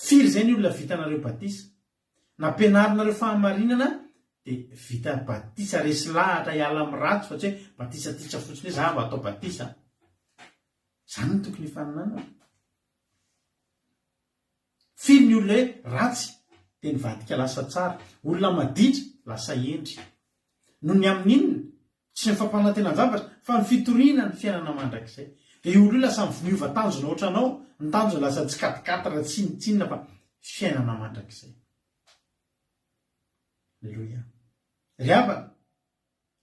Firy zay ny olona vitanareo batisa, nampianarinareo fahamarinana dia vita batisa resy lahatra hiala amin'ny ratsy fa tsy hoe batisa titra fotsiny hoe za mba atao batisa. Zany no tokony hifaninana. Firy ny olona hoe ratsy dia nivadika lasa tsara, olona maditra lasa endry. Noho ny amin'inona tsy ny fampanantenan-javatra fa ny fitoriana ny fiainana mandrakizay. Dia io olona lasa miova tanjona ohatra anao, ny tanjona lasa tsy katikatara tsinitsinina fa fiainana mandrakizay. Aleluia. Ry havana,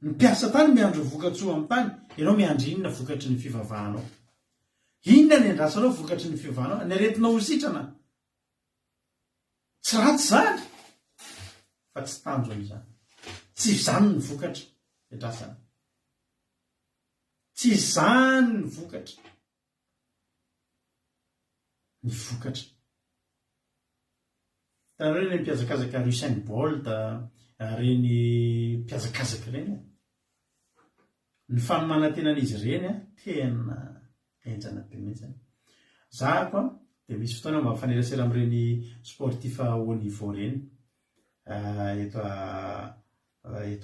ny mpiasa tany miandro vokatsoa amin'ny tany, ianao miandry inona vokatry ny fivavahanao? Inona ny andrasanao vokatry ny fivavahanao? Ny aretinao ho sitrana? Tsy ratsy zany, fa tsy tanjona izany. Tsy izany ny vokatra andrasana. Tsy izany ny vokatra. Ny vokatra. Tanareo reny mpiazakazaka Usain Bolt, reny mpiazakazaka reny. Ny fanomanantenan'izy reny tena enjana be mihitsy. Za koa dia misy fotoana mba mifanerasera amin'ireny sportif haut niveau reny eto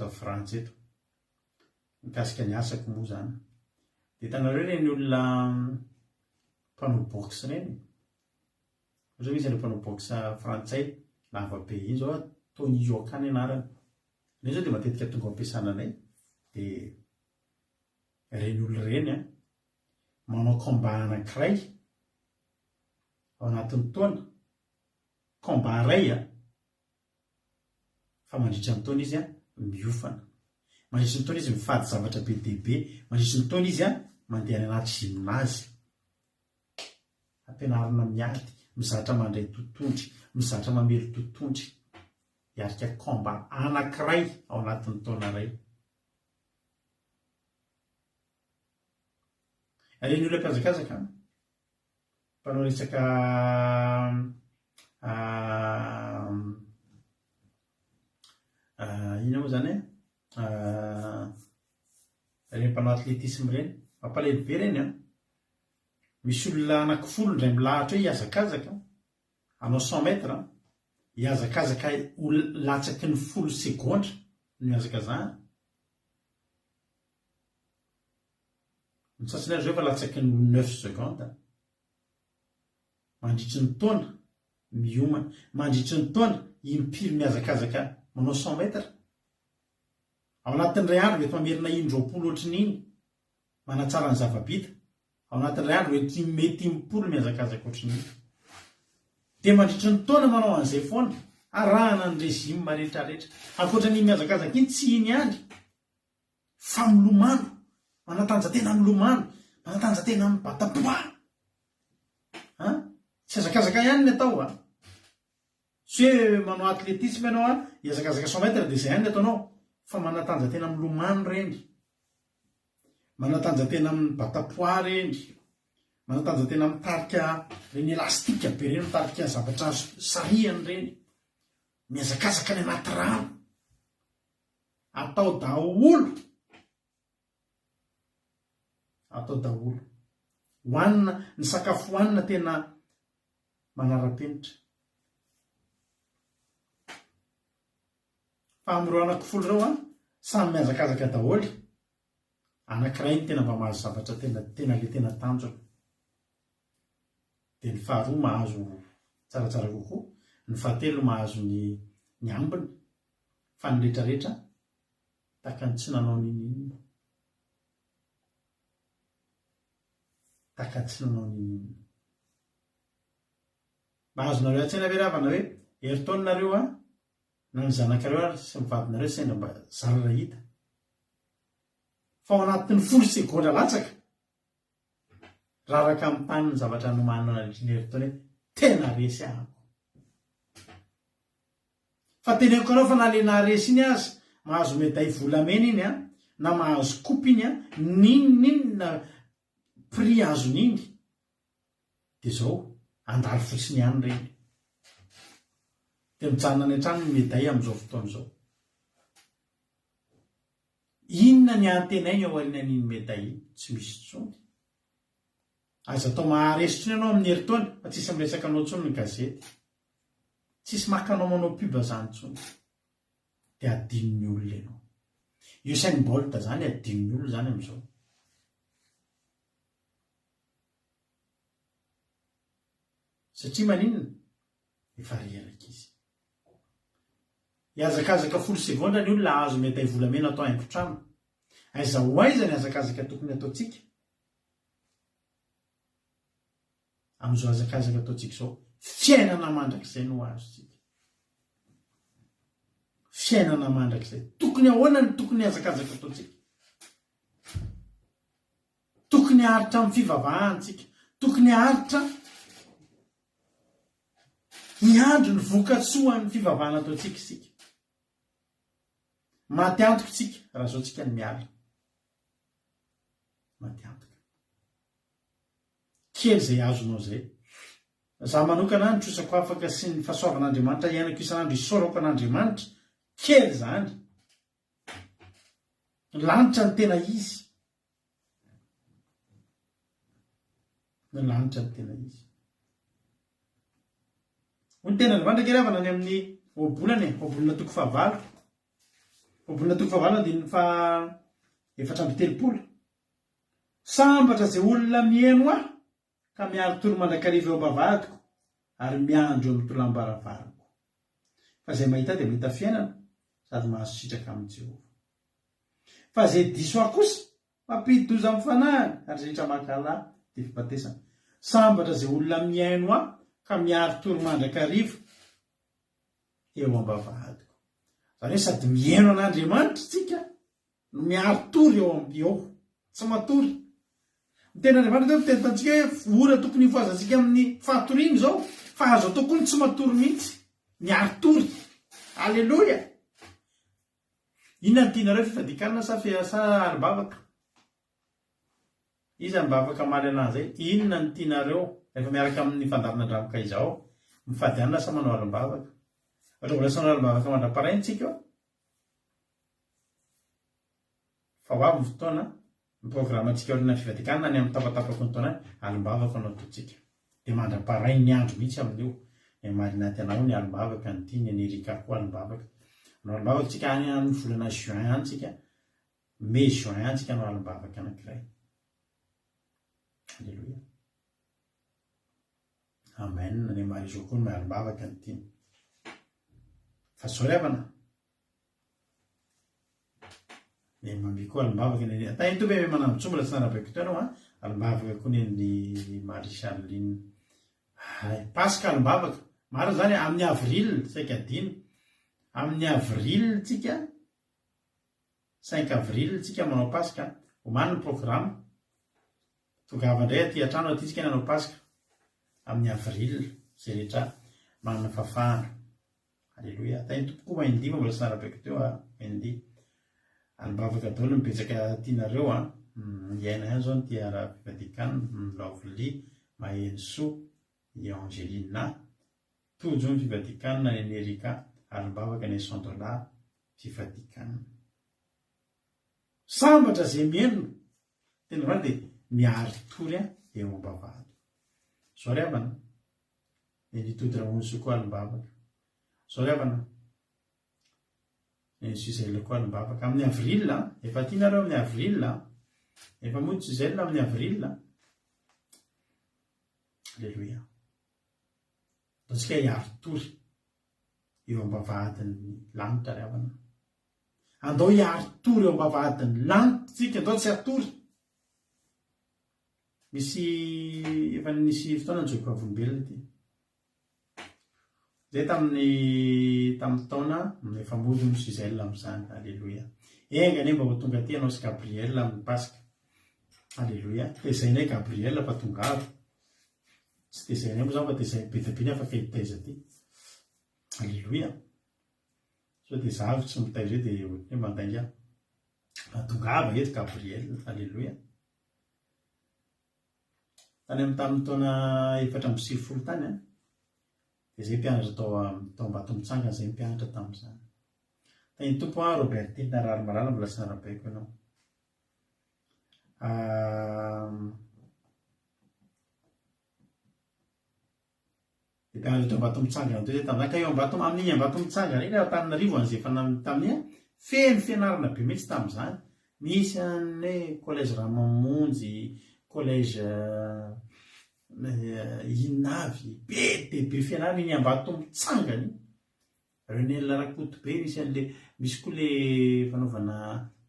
a Frantsa eto. Mikasika ny asako moa zany. Dia tanareo reny olona mpanao boxe reny. Ohatra misy ny mpanao boxe frantsay lava be iny zao Tony Yoka ny anarany. Reny zao dia matetika tonga ampiasana anay. Dia reny olona reny manao combat anankiray ao anatin'ny taona, combat iray fa mandritra ny taona izy miofana. Mandritra ny taona izy mifady zavatra be dia be. Mandritra ny taona izy mandeha any anaty gymnase. Ampianarina miady, mizatra mandray totohondry, mizatra mamely totohondry. Hiarika combat anankiray ao anatin'ny taona iray. Reny olona mpiazakazaka mpanao resaka ina moa zany reny mpanao atletisme reny, mampalahelo be reny misy olona anankifolo indray milahatra hoe hiazakazaka hanao 100 metra, hiazakazaka latsaky ny 10 segondra no miazakazahana. Ny sasany azy rehefa latsaky ny 9 secondes. Mandritry ny taona miomana, mandritry ny taona impiry miazakazaka manao 100 metra. Ao anatin'ny ray andro mety mamerina 20 ohatrin'iny manatsara ny zava-bita. Ao anatin'ny ray andro mety 30 miazakazaka ohatrin'iny. Dia mandritry ny taona manao an'izay foana, arahana ny régime rehetrarehetra. Ankoatran'ny miazakazaka iny tsy iny ihany fa milomano, manatanjatena milomano, manatanjatena mibatapoa. Tsy azakazaka ihany ny atao Tsy hoe manao atletisme ianao hiazakazaka 100 metra dia izay ihany ny ataonao, fa manatanjatena milomano reny, manatanjatena mibatapoa reny, manatanjatena mitarika reny elastika be reny, mitarika zavatra sarihany reny, miazakazaka ny anaty rano. Atao daholo. Atao daholo. Hoanina, ny sakafo hoanina tena manara-penitra. Fa amin'ireo anankifolo ireo samy miazakazaka daholo. Anankiray ny tena mba mahazo zavatra tena tanjona. Dia ny faharoa mahazo tsaratsara kokoa, ny fahatelo mahazo ny ambiny, fa ny rehetrarehetra tahaka ny tsy nanao n'inona. takatsy nanao ninina. Mahazonareo an-tsaina ve ravana hoe herintaonanareo na ny zanakareo ary sy mivadinareo sendra mba zarara hita. Fa ao anatin'ny 10 sekondra latsaka raraka amin'ny tany ny zavatra nomanina nandriny herintaona hoe tena resy ahako. Fa teneko anao fa nalena resy iny azy mahazo meday volamena iny na mahazo kopy iny ninina prix azony iny dia zao andalo fotsiny ihany reny. Dia mijanona any an-trano ny meday amin'izao fotoana izao. Inona ny antenainy ao aorianan'iny meday iny? Tsy misy intsony. Aza atao maharesitra ianao amin'ny herintaona fa tsisy miresaka anao intsony ny gazety. Tsisy makanao manao pub zany intsony. Dia adinony olona ianao. Usain Bolt zany adinony olona zany amin'izao. Satria maninona? Efa reraka izy. Iazakazaka 10 sekondra ny olona azo meday volamena atao haingo-trano. Aiza ho aiza ny azakazaka tokony ataontsika? Amin'izao azakazaka ataontsika izao, fiainana mandrakizay no azo tsika. Fiainana mandrakizay. Tokony ahoana ny tokony azakazaka ataontsika? Tokony haritra amin'ny fivavahantsika. Tokony haritra ny andro ny vokatsoan'ny fivavahana ataontsika isika. Maty antoka tsika raha zao tsika ny miala. Maty antoka. Kely izay azonao izay. Zaho manokana ny trosako afaka sy ny fahasoavan'Andriamanitra iainako isan'andro isaorako an'Andriamanitra. Kely zany. Ny lanitra ny tena izy. Ny lanitra ny tena izy. Ny tena Andriamanitra kely avana ny amin'ny obolana obolana toko 9. Obolana toko 9 andininy fa 430. Sambatra izay olona mihaino aho ka miaro toro mandrakariva eo am-bavahadiko ary miandro eo amin'ny tolambaravarako. Fa izay mahita dia mahita fiainana sady mahazo sitraka amin'ny Jehovah. Fa izay diso aho kosa mampidi-doza amin'ny fanahiny ary rehetra mankalahy dia fibatesana. Sambatra izay olona mihaino aho ka miaro toro mandrakariva eo am-bavahadiko. Zany hoe sady mihaino an'Andriamanitra tsika no miaro toro eo eo. Tsy matory. Ny tena Andriamanitra dia tentantsika hoe ora tokony hifoazantsika amin'ny fatoriana izao fa azo tokony tsy matory mihitsy. Miaro tory. Alleluia. Inona ny tianareo fifadikanana sa alibavaka? Iza ny bavaka maly anazy zay? Inona ny tianareo rehefa miaraka amin'ny fandarina dramoka izao mifady anina sa manao alibavaka? Ohatra mbola sanao alibavaka mandra-parainy tsika eo. Fa ho avy ny fotoana ny programantsika oriana fivadikanana ny amin'ny tapatapako ny taona alibavaka anao totsika. Dia mandra-parainy ny andro mihitsy amin'io. Ny marinaty anao ny alibavaka ny tia ny Amerika koa alibavaka. Anao alibavaka tsika any amin'ny volana juin any tsika. Mai juin any tsika anao alibavaka anankiray. Alleluia. Amen. Ny marizo koa ny alibavaka ny tia. Fa sorevana. Ny mamby koa alibavaka ny ata ito be manambotsombola tsy narabeko teo anao alibavaka koa ny Marie-Charline. Pasika alibavaka. Maro zany amin'ny avril saika dino. Amin'ny avril tsika 5 avril tsika manao pasika. Omany ny programa. Tongava indray aty an-trano aty tsika nanao pasika. Amin'ny avril izay rehetra manana fafana. Alleluia. Tainy tompoko maindy mbola tsy narabeko teo maindy. Alibavaka daholo mipetsaka tianareo iaina ihany zao ny tia fivadikanana Lovely, Mahenso, i Angelina. Tojo ny fivadikanana ny Amerika, alibavaka ny $100 fivadikanana. Sambatra izay mihaino tena va dia miaro tory eo am-bavahady. Zao ry havana. Ny todiramonso koa alibavaka. Zao ry havana. Ny Suzel koa alibavaka. Amin'ny avril, efa tianareo amin'ny avril, efa moa Suzel amin'ny avril. Alleluia. Ataontsika hiaro tory eo am-bavahadin'ny lanitra ry havana. Andao hiaro tory eo am-bavahadin'ny lanitra tsika, andao tsy hatory. misy efa nisy fotoana nyjoko avombelona ity zay tamin'ny taona efa mody ny Gisèle amin'izany. Alleloia. Enga ne mba ho tonga aty anao sy Gabriel amin'ny Pasika. Alleloia. Tezainay Gabriel fa tonga avy. Tsy tezainay moa zany fa tezainay betapiny afaka hitaiza aty. Alleloia. So dia zaho tsy mitaiza hoe dia ohatran'ny mandainga tonga avy eto Gabriel. Alleloia. Tany amin'ny tamin'ny taona 420 tany dia zay mpianatra tao Ambatomitsanga zay mpianatra tamin'izany. Tany tompo Robertine Rary Malala mbola sy narabaiko ianao. Dia mpianatra tao Ambatomitsanga teo zay tamin'izany ka eo amin'iny Ambatomitsanga reny Antananarivo an'izay tamin'ny feno fianarana be mihitsy tamin'izany. Misy an'ilay collège Ramamonjy, collège Inavy, be dia be fianarana iny Ambatomitsanga iny. Renel Rakotobe misy koa le fanaovana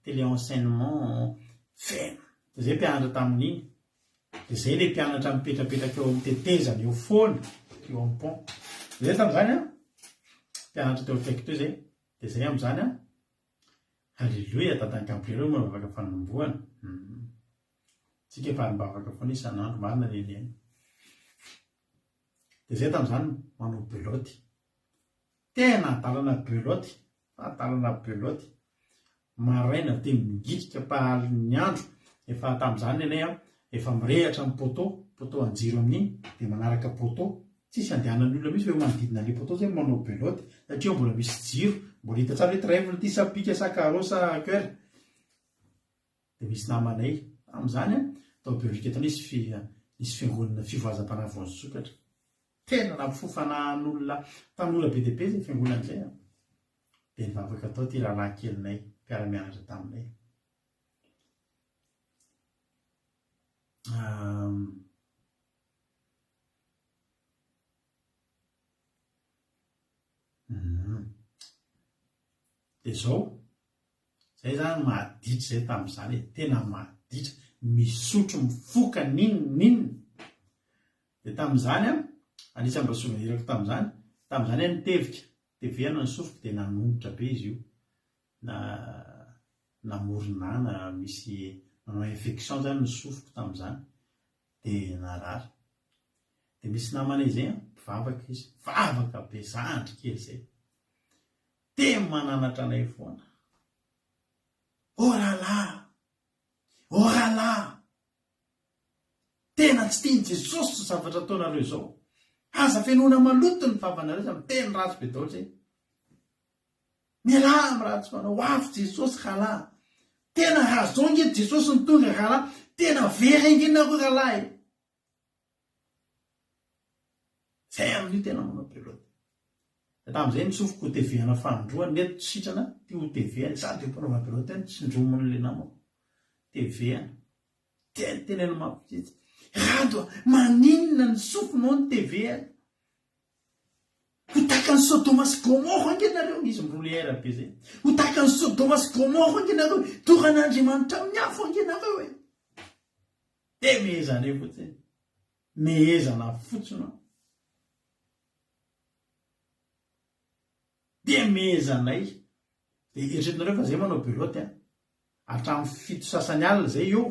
téléenseignement feno. Dia zay mpianatra tamin'iny. Dia zay le mpianatra mipetrapetraka eo amin'ny tetezana eo foana eo amin'ny pont. Zay tamin'izany mpianatra teo akaiky teo zay. Dia zay amin'izany Alleluia, dadan'i Gabriel moa mivavaka fanombohana. Tsika efa mivavaka foana isan'andro marina leleny. Dia zay tamin'izany manao beloty. Tena adalana beloty, adalana beloty. Maraina dia mingidika pahalin'ny andro. Efa tamin'izany nenay efa mirehatra amin'ny poto anjiro amin'iny dia manaraka poto. Tsisy andehanan'ny olona misy hoe manodidina ilay poto zay manao beloty satria mbola misy jiro. Mbola hita tsara hoe trèfle ity sapika sa carrosse cœur. Dia misy namanay amin'izany tao Belgique eto nisy fiangonana fivoazam-panahy vao nisokatra. Tena nampifofanahan'olona tamin'olona be dia be zay fiangonana izay. Dia nivavaka tao ty rahalahy kelinay mpiara-mianatra taminay. Dia zao zay zany mahaditra zay tamin'izany tena mahaditra misotro mifoka ninina. Dia tamin'izany anisany mba souvenirako tamin'izany nitevika teviana ny sofiko dia nanonitra be izy io namoronana misy manao infection zany ny sofiko tamin'izany dia narary. Dia misy namanay zay mpivavaka izy vavaka be zandry kely zay dia mananatra anay foana. Orala tena tsy tiany Jesosy zavatra ataonareo izao. Aza fiainoana maloto ny vavanareo sa miteny ratsy be daholo zay. Miala ratsy manao afo Jesosy rahalahy. Tena hazongy Jesosy ny tonga rahalahy. Tena vera inginareo rahalahy. Zay amin'io tena manao beloty. Tamin'izay nisofiko TV-ana fanondroana neto sitrana tio TV-ana sady mpanao beloty any tsy ndromon'le namako. TV-ana tena mampitsitsy. Rado maninona ny sofinao ny TV-ana. Ho takan'ny Sodoma sy Gomora angenareo izy mbroliera be zay. Ho takan'ny Sodoma sy Gomora angenareo. Toran'Andriamanitra amin'ny afo angenareo e. Dia mehezana eo fotsiny. Mehezana fotsiny. Dia mehezanay. Dia eritreretinareo fa zay manao beloty hatramin'ny 7 sasany alina zay eo.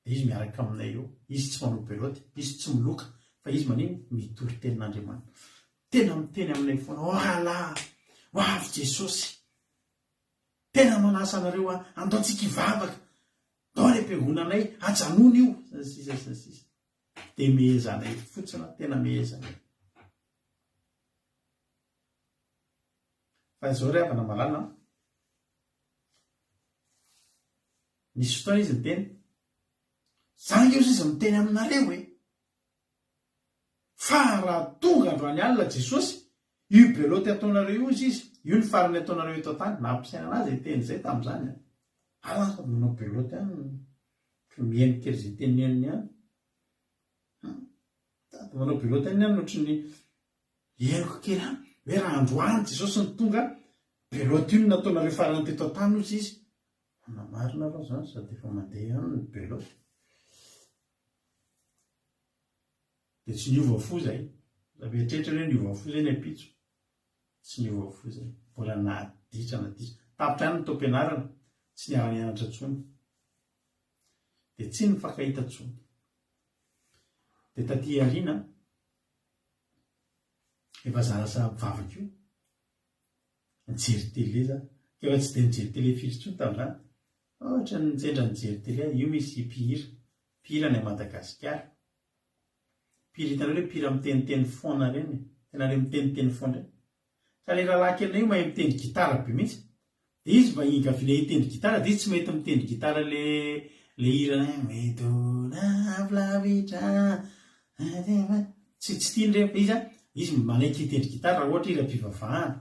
Dia izy miaraka aminay eo. Izy tsy manao beloty, izy tsy miloka fa izy manino mitory tenin'Andriamanitra. Tena miteny aminay foana rahalahy, ho avy Jesosy. Tena manasa anareo andaontsika hivavaka. Dao ny ampiangonanay ajanona io. Sisa. Dia mehezanay fotsiny tena mehezanay. Fa izao ry havana malala. Nisy fotoana izy miteny. Zanga io izy miteny aminareo hoe. Fa raha tonga androany alina Jesosy, io beloty ataonareo izy. Io ny farany ataonareo eto tany. Nampisaina anazy teny zay tamin'izany. Sady manao beloty mihaino kely zay teneniny ihany. Sady manao beloty ihany ohatry ny hihainoko kely hoe raha androany Jesosy ny tonga, beloty io nataonareo farany teto tany ozy izy. Marina aloha zany sady efa mandeha ihany ny beloty. dia tsy niova fo zay zavietrehitra hoe niova fo zay ny apitso tsy niova fo zay mbola naditra tapitra any ny tom-pianarana tsy niara-nianatra tsony dia tsy nifankahita tsony dia taty ariana efa zarasa mivavaka io nijery tele za efa tsy dia nijery tele firy tsony tamin'izany ohatra nitsendra nijery tele io misy mpihira any Madagasikara mpihira hitanareo hoe mpihira miteniteny foana reny tena le miteniteny foana reny ka le rahalahy kely io mahay mitendry gitara be mihitsy dia izy mba ingavy le hitendry gitara dia izy tsy mety mitendry gitara le hirana medonavlavitra tsy tiany rehefa izy manaiky hitendry gitara raha ohatra hira-pivavahana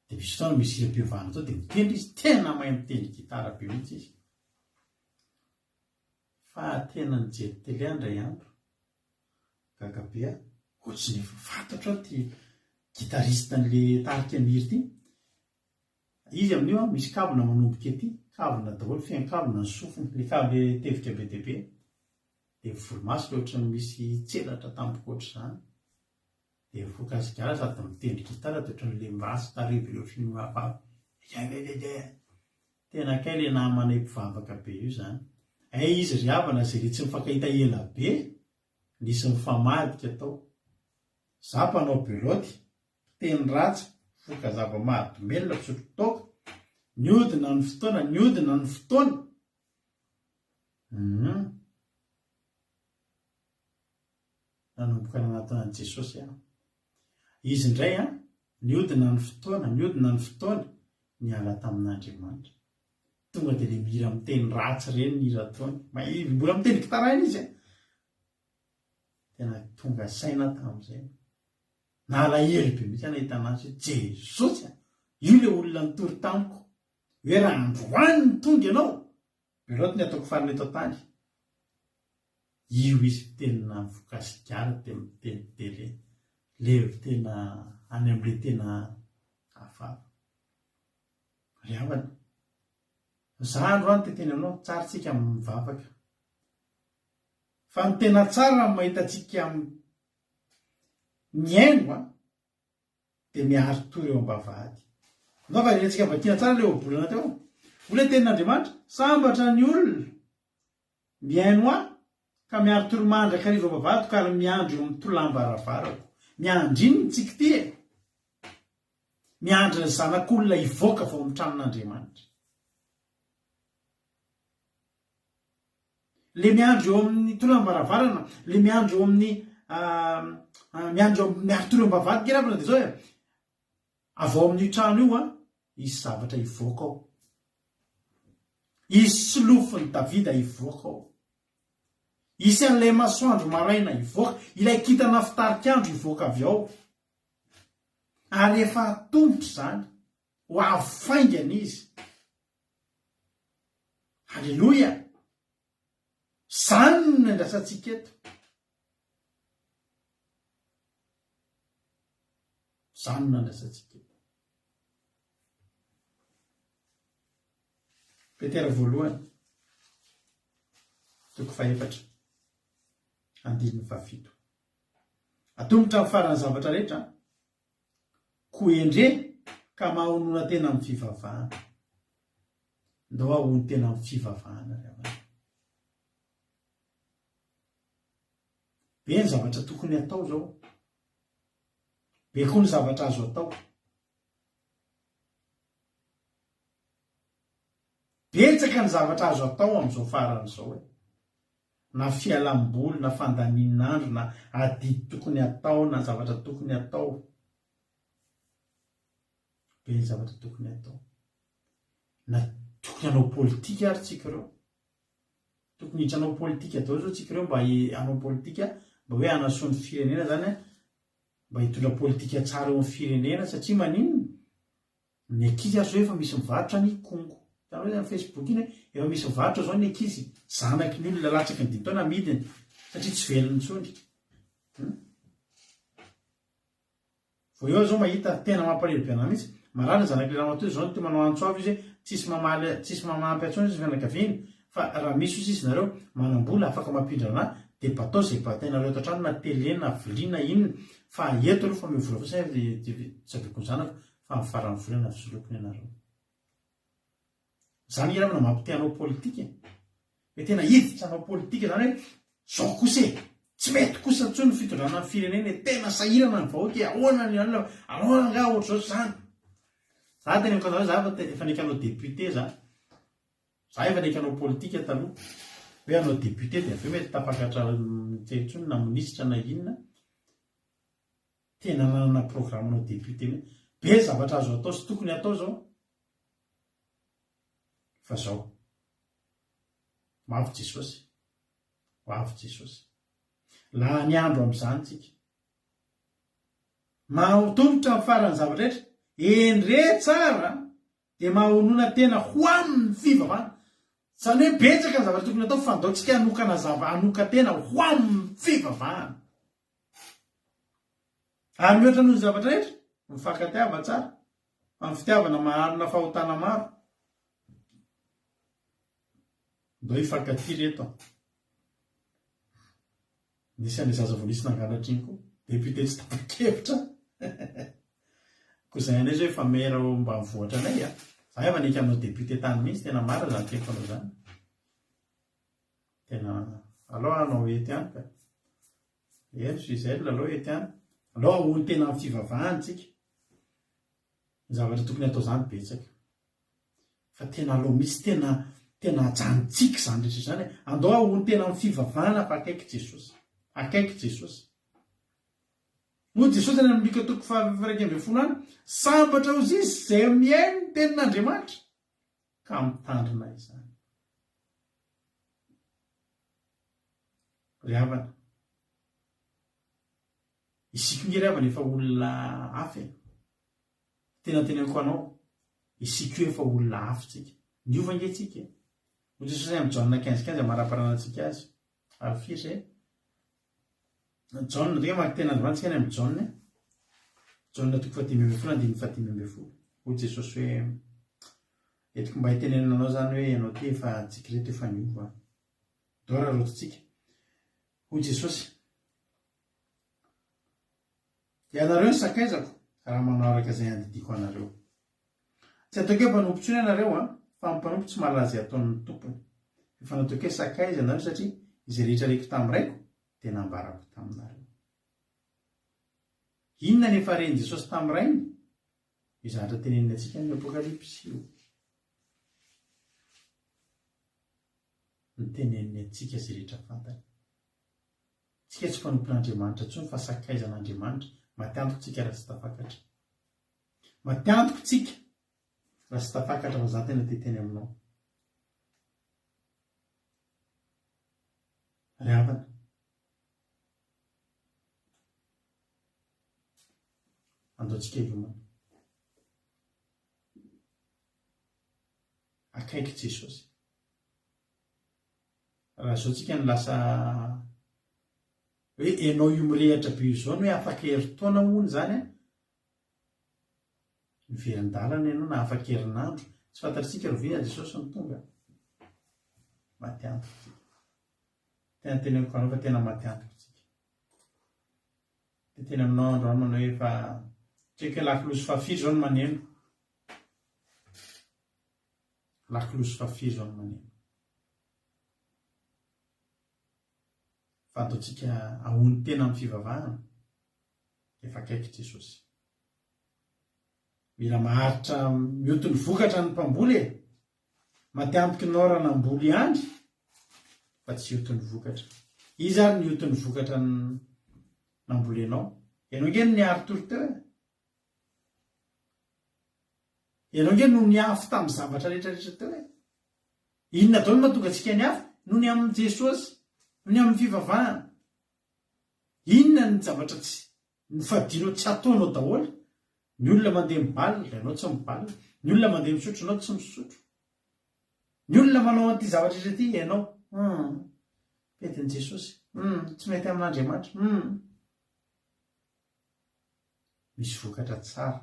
dia misy fotoana misy hira-pivavahana zao dia mitendry izy tena mahay mitendry gitara be mihitsy izy fa tena nijery tele andray andro gagabea ohatsy ny fantatra ty gitariste n'le tarika miry ty izy amin'io misy kavina manomboka ety kavina daholo fiankavina ny sofiny le kavy le tevika be deabe dia volomaso le ohatra misy tselatra tampoka ohatra izany dia vokasikara sady mitendry gitara dia ohatra n'le mbasy tareby ireo filmavavy tena kay le namanay mpivavaka be io zany izy ry havana zay le tsy mifankahita ela be nisy mifamadika tao za mpanao beloty teny ratsy foka zava-mahadomelona pisotro toka niodina ny fotoana nanomboka nanatiny Jesosy izy indray niodina ny fotoana niala tamin'Andriamanitra tonga dia le mihira miteny ratsy reny nihira taony mbola miteny gitara iny izy tena tonga saina tamin'izay nalahelo be mihitsy nahita anazy hoe Jesosy io le olona nitory tamiko hoe raha androany ny tonga ianao beloty ny ataoko farany eto tany io izy tenina vokasikara dia miteny tele le tena any amin'le tena hafafa ry havana za androany teteny aminao tsara tsika mivavaka fa ny tena tsara mahita tsika miaino dia miaro tory eo ambavahady nao fa irentsika vakina tsara le obolana teo ole tenin'Andriamanitra sambatra ny olona miaino ka miaro tory mandraka ariva ambavahady ka ary miandro eo amin'ny tolambaravarako miandro iny tsika ty miandro ny zanak'olona hivoaka vao amin'ny tranon'Andriamanitra le miandro eo amin'ny tolambaravarana le miandro eo amin'ny miandro miaro tory eo ambavahady keravana dia zao avao amin'ny trano io isy zavatra hivoaka ao isy solofiny Davida hivoaka ao isy an'ilay masoandro maraina hivoaka ilay kintana fitarikandro hivoaka avy ao ary efa atombotra izany ho avaingana izy halleloia zany no andrasantsika eto zany no andrasantsika eto Petera voalohany 4:7 atombotra amin'ny farany zavatra rehetra koendre ka mahonona tena amin'ny fivavahana ndao ahony tena amin'ny fivavahana be ny zavatra tokony atao zao be koa ny zavatra azo atao betsaka ny zavatra azo atao amin'izao farany izao na fialam-boly na fandanin'andro na adidy tokony atao na zavatra tokony atao be ny zavatra tokony atao na tokony hanao politika ary tsika ireo tokony hitranao politika atao zao tsika ireo mba hanao politika mba hoe hanasoany firenena zany mba hitondra politika tsara eo amin'ny firenena satria maninona ny ankizy azo efa misy mivarotra ny kongo tana hoe Facebook iny efa misy mivarotra zao ny ankizy zanaky ny olona latsaky ny 10 taona midiny satria tsy velony intsony vo eo zao mahita tena mampalahelo ana mihitsy marana zanaky le ramatoa zao ty manao antso avy izy tsisy mamampy atsony izy fianakaviany fa raha misy izy nareo manambola afaka mampindrana dia batao izay batainareo eto an-trano na tele na viliana inona fa eto aloha fa mivola fotsiny tsy abeko ny zanako fa mifarany volana solokony ianareo. Zany iravana mampite hanao politika hoe tena hiditra hanao politika zany hoe zao kosa tsy mety kosa intsony ny fitondrana ny firenena tena sahirana ny vahoaka ahoana ny alina ahoana nga ohatr'izao zany. Za tena mikazao za efa nikanao député za efa nikanao politika taloha hoe hanao député dia aveo mety tapakatra nitsehitsony na minisitra na inona tena nanana programanao député be zavatra azo atao sy tokony atao zao fa zao mavo Jesosy hoavy Jesosy la ny andro amin'izany tsika mahotongotra amin'ny farany zavatra rehetra endre tsara dia mahonona tena ho amin'ny fivavahana zany hoe betsaka ny zavatra tokony atao fandaotsika hanokana hanoka tena ho amin'ny fivavahana ary mihoatra noho ny zavatra rehetra mifankatiava tsara amin'ny fitiavana maharina fahotana maro ndo hifankaty reto nisy an'ilay zaza voanisy nangalatra iny koa député tsy tapakevitra koa zay anay zao efa mera mba mivoatra anay za efa nikanao député tany mihitsy tena mara zany tefanao zany tena aloha anao ety any ka Gisèle aloha ety any aloha ony tena amin'ny fivavahany tsika ny zavatra tokony atao zany betsaka fa tena aloha misy tena ajanontsika zany rehetra zany andao ony tena amin'ny fivavahana fa akaiky Jesosy moa Jesosy any amin'ny Luka toko 5:20 any sambatra ozy izy zay mihaino ny tenin'Andriamanitra ka mitandrina izany. Ry havana isika nge ry havana efa olona hafa tena teneniko anao isika io efa olona hafa tsika niova nge tsika moa Jesosy amin'ny Jaona 15:15 maraparana antsika azy ary firy Jaona ndreka maky tenin'Andriamanitra any amin'ny Jaona Jaona toko 10:10 hoy Jesosy hoe etiko mba hitenenina anao zany hoe ianao ty efa tsika reto efa niova dora rototsika hoy Jesosy ianareo ny sakaizako raha manao araka izay andidiko anareo tsy ataoko hoe mpanompo ntsony ianareo fa mpanompo tsy malaza ataon'ny tompony efa nataoko hoe sakaiza ianareo satria izay rehetra reko tamin'iraiko dia nambarako taminareo. Inona ny efa reny Jesosy tamin'irainy izahatra tenenina antsika ny Apokalipsy io ny tenenina antsika izay rehetra fantany tsika tsy mpanompon'Andriamanitra intsony fa sakaizan'Andriamanitra matiantoko tsika raha tsy tafakatra matiantoko tsika raha tsy tafakatra fa za tena teteny aminao ry havana andaotsika iomana akaiky Jesosy raha zao tsika ny lasa hoe ianao io mirehatra be izao no hoe afaka herintaona hono zany miverin-dalana ianao na afaka herinandro tsy fantatritsika rovina Jesosy ny tonga matiantoko tsika tena teneniko anao fa tena matiantoko tsika dia tena aminao andro any manao hoe fa tsika lakolosy fahafiry zao no maneno lakolosy fahafiry zao no maneno fa ataotsika ahony tena amin'ny fivavahana efa akaiky Jesosy mila maharitra mioton'ny vokatra ny mpamboly matiantoky nao raha namboly andry fa tsy ioton'ny vokatra izy ary ny ioton'ny vokatra ny namboly anao ianao nge no niary toro teo ianao nge no niafy tamin'ny zavatra rehetrarehetra teo inona dao no mahatonga antsika ny afy no ny amin'ny Jesosy no ny amin'ny fivavahana inona ny zavatra tsy nifadinao tsy ataonao daholo ny olona mandeha mibalina ianao tsy mibalina ny olona mandeha misotro ianao tsy misotro ny olona manao an'ity zavatra rehetra ity ianao petin'i Jesosy tsy mety amin'Andriamanitra misy vokatra tsara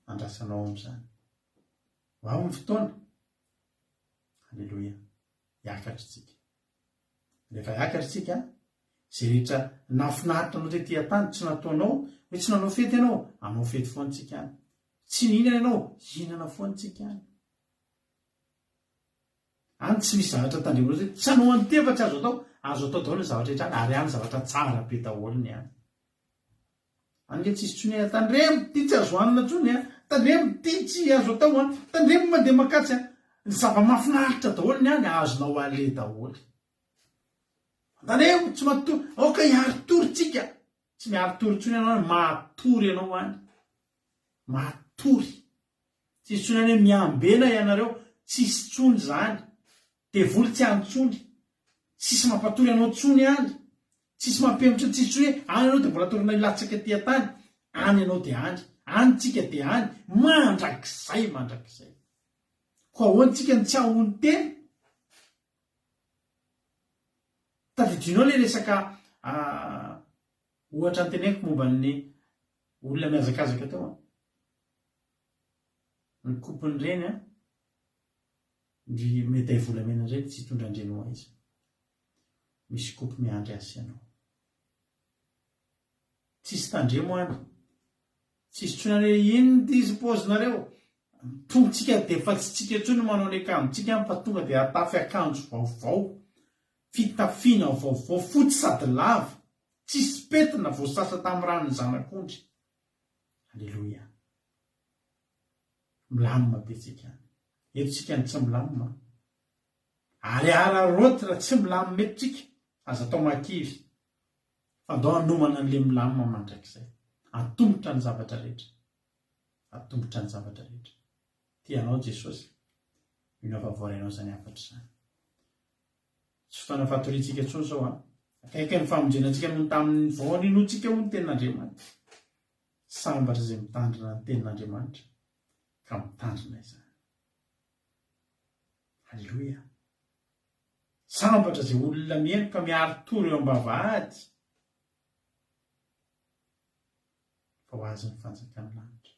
andrasanao amin'izany ho avy ny fotoana halleloia hiakatra tsika rehefa akatritsika zay rehetra nafinaritra anao te tia-tany tsy nataonao hoe tsy nanao fety ianao anao fety foantsika any, tsy nihinana ianao hihinana foantsika any. Any tsy misy zavatra tandremonao zay tsy anao antefa-tsy azo atao daholo ny zavatra rehetra any, ary any zavatra tsara be daholo any. Ange tsisy tsony tandremo ty tsy azo anina tsony tandremo ty tsy azo atao tandremo mandeha makatsy ny zava-mafinaritra daholo ny any azonao ale daholo. Tandremo tsy matory oka hiaritorytsika, tsy miaritory tsony ianao matory ianao any, matory tsisy tsony any hoe miambena ianareo, tsisy tsony zany. Devoly tsy antsony, tsisy mampatory anao tsony any, tsisy mampemotra, tsisy tsony hoe any ianao dia mbola torina ilatsaka tia-tany, any ianao dia any tsika dia any, mandrakizay. Ko ahoantsika ny tsy ahony teny? Tadidinao ilay resaka ohatra ny teneniko momba ny olona miazakazaka teo ny kopony reny ny mety ay volamena indray tsy hitondra andrenoa izy, misy kopy miandry asy ianao, tsisy tandremo any, tsisy tsona hoe ino ty izy paozinareo, tongotsika dia efa tsy tsika tsony manao ny akanjotsika fa tonga dia atafy akanjo vaovao, fitafiana vaovao fotsy sady lava, tsisy petina voasasa tamin'ny ranony zanak'ondry. Alleloia. Milamina be tsika eto tsika ny tsy milamina, ary araroty raha tsy milamina mety tsika aza atao makivy, fa ndao anomana an'le milamina mandrakizay, atombotra ny zavatra rehetra, atombotra ny zavatra rehetra. Tianao Jesosy, mino avavoarainao zany afatra zany. Tsy fotoana fatoritsika intsony zao akaiky ny famonjenantsika noho tamin'ny voany inotsika ho ny tenin'Andriamanitra, sambatra izay mitandrina ny tenin'Andriamanitra ka mitandrina izany. Halleloia. Sambatra izay olona mihaino ka miaritory eo am-bavahady fa ho azy ny fanjakana lanitra.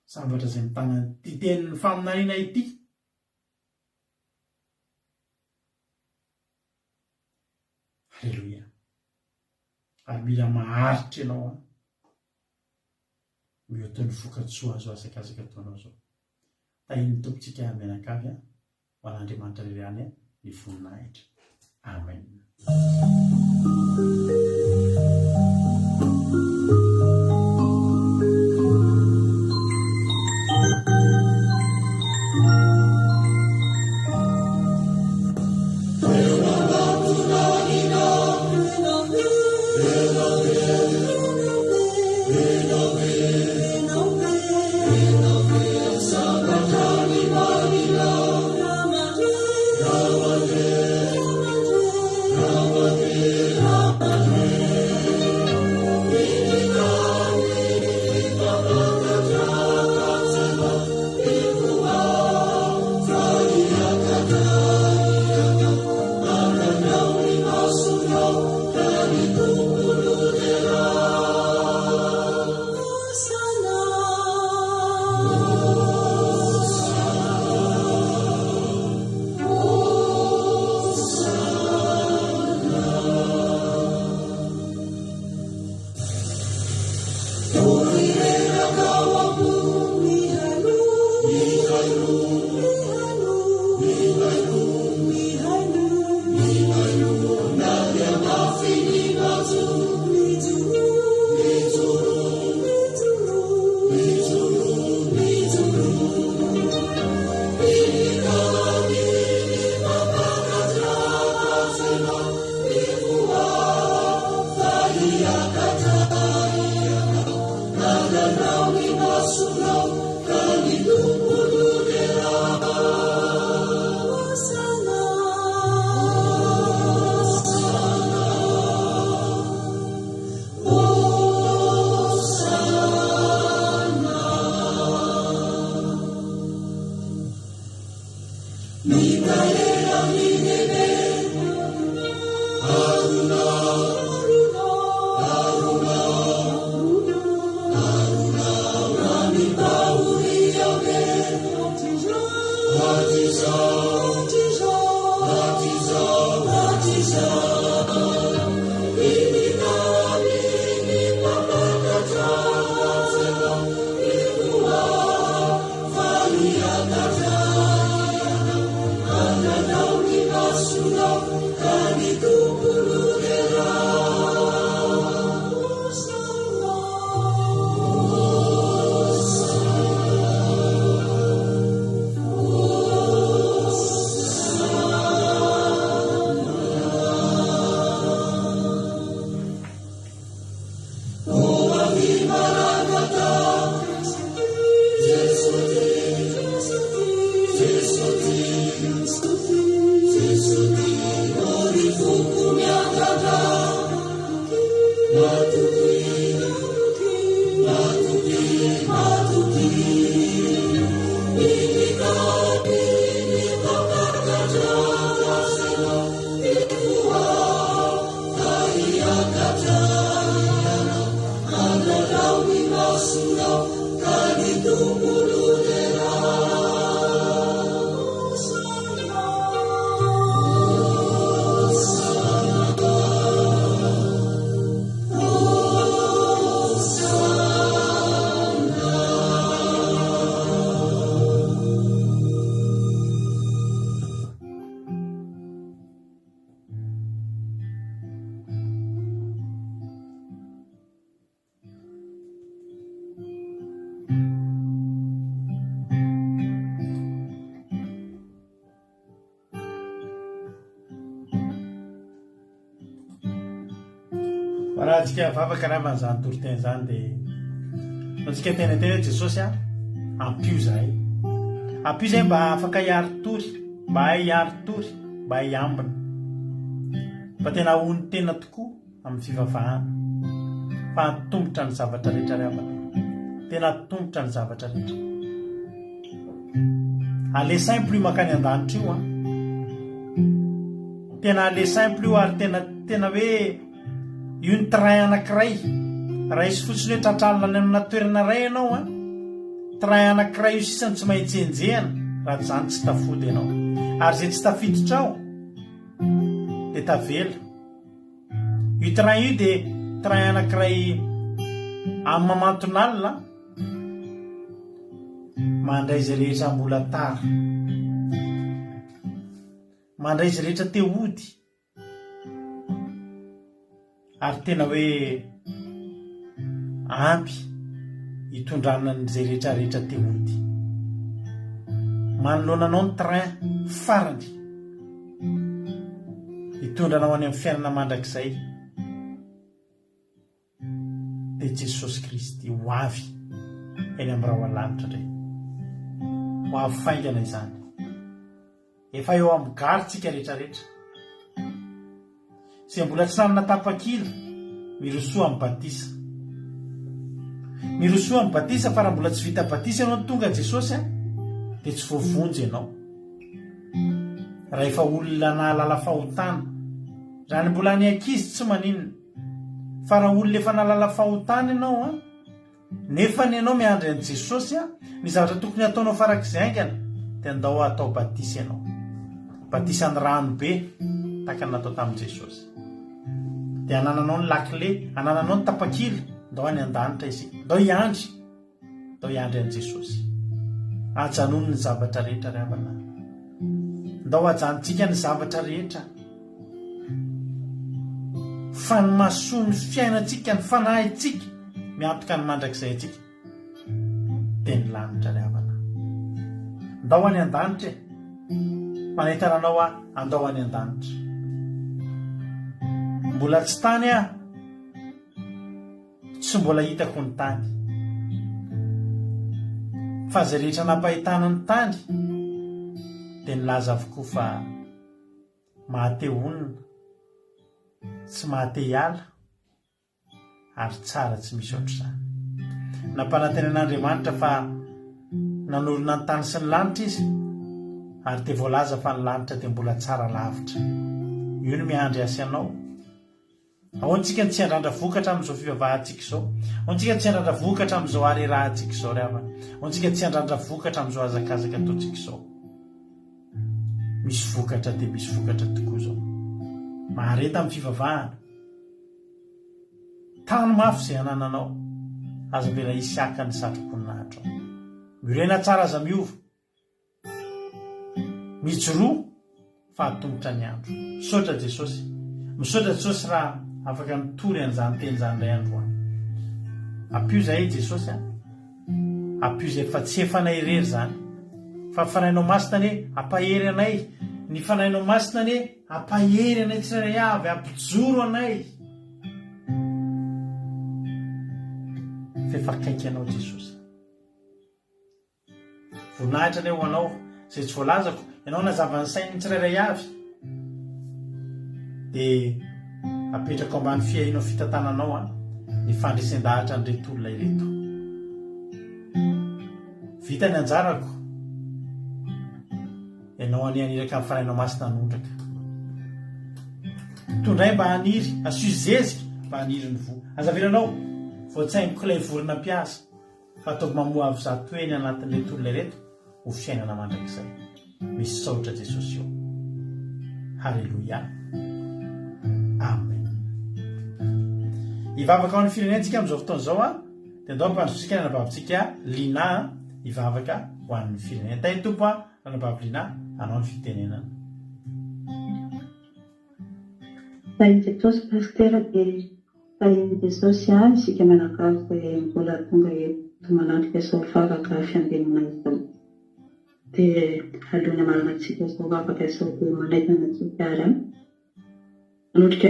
Sambatra izay mitana ty tenin'ny faminaniana ity. Halleloia. Ary mila maharitra ianao mioto ny vokatsoa azo asakazaka ataonao zao. Tahiny tompontsika menakavy ho an'Andriamanitra rerany ny voninahitra. Amen. Amen. raha tsika vavaka ravan'izany toriteny zany dia atsika tenatena hoe Jesosy ampio zahay mba afaka hiary tory, mba hay hiary tory, mba hay ambina, fa tena ahony tena tokoa amin'ny fivavahana, fa atombotra ny zavatra rehetra ravana, tena atombotra ny zavatra rehetra. Ale simple io makany an-danitra io tena ale simple io ary tena hoe io ny train anankiray raha isy fotsiny hoe tratralina ny amina toerana ray ianao train anankiray io sisany tsy maintsy enjehana raha zany tsy tafody ianao, ary zay tsy tafiditra ao dia tavela. Io train io dia train anankiray amin'ny mamanton'alina mandray izay rehetra mbola tara, mandray izay rehetra te hody, ary tena hoe ampy hitondrana n'izay rehetrarehetra te hody. Manoloananao ny train farany hitondranao any amin'ny fiainana mandrakizay dia Jesosy Kristy ho avy eny amin'ny raha alanitra indray, ho avy faingana izany. Efa eo amin'ny gary tsika rehetrarehetra, izay mbola tsy nanana tapa-kila mirosoa amin'ny batisa, mirosoa amin'ny batisa, fa raha mbola tsy vita batisa ianao tonga Jesosy dia tsy voavonjy ianao. Raha efa olona nahalala fahotana, raha ny mbola ny ankizy tsy maninona, fa raha olona efa nahalala fahotana ianao nefa ny ianao miandry an'i Jesosy ny zavatra tokony ataonao farak'izay aingana dia andao atao batisa ianao, batisa ny rano be tahaka ny natao tamin'i Jesosy, dia anananao ny lakile, anananao ny tapa-kila, andao any an-danitra izy, andao hiandry an'i Jesosy, ajanony ny zavatra rehetra ravana, andao ajanontsika ny zavatra rehetra, fa ny mahasoa ny fiainantsika, ny fanahintsika miantoka ny mandrakizay antsika dia ny lanitra ravana. Andao any an-danitra, manahitaranao andao any an-danitra. Mbola tsy tany tsy mbola hitako ny tany, fa zay rehetra nampahitana ny tany dia nilaza avokoa fa mahate honina, tsy mahate hiala, ary tsara tsy misy ohatr'izany. Nampanantenan'Andriamanitra fa nanorona ny tany sy ny lanitra izy, ary dia voalaza fa ny lanitra dia mbola tsara lavitra. Io no miandry asa ianao. Ahoantsika ny tsy handrandra vokatra amin'izao fivavahantsika izao, ahoantsika ny tsy handrandra vokatra amin'izao arerahantsika izao ravana, ahoantsika ny tsy handrandra vokatra amin'izao azakazaka ataontsika izao. Misy vokatra dia misy vokatra tokoa izao. Mahareta amin'ny fivavahana, tany mafy izay anananao, aza mbola isiaka ny satroboninahitra ao. Mirena tsara aza miova, mijoroa fa atombotra ny andro. Misaotra Jesosy, misaotra Jesosy raha afaka mitory an'izany teny izany indray andro any. Ampio zahay Jesosy, ampio zay fa tsy efanay irery zany, fa fanahinao masina ny ampahery anay, ny fanahinao masina ny ampahery anay tsirairay avy, ampijoro anay. Fefakaiky anao Jesosy, voninahitra ny ho anao zay tsy voalazako, ianao nazava ny sainy tsirairay avy dia apetraka ambany fiainao fitantananao ny fandresen-dahatra nyreto olona ireto. Vita ny anjarako, ianao any aniraka amin'ny fanahinao masina hanondraka. Tondray mba haniry, asoy zezika mba haniry ny vo. Azavelanao voatsainiko ilay vorona mpiasa, fa ataovy mamoa avy zato eny anatin'ilay olona ireto ho fiainana mandrakizay. Misy saotra Jesosy eo. Halleluia. Amen. Hivavaka ao amin'ny firenentsika amin'izao fotoan'izao dia andao ampandrotsika ny anabavintsika Lina hivavaka ho an'ny firenena. Tay tompo anabavy Lina hanao ny fitenenana. Tay Jesosy pastera dia tay Jesosy isika manakafo mbola tonga eto manatrika izao vavaka fiandenana izao. Dia alohan'ny hamanantsika izao vavaka izao dia manaitana antsika ary anotrika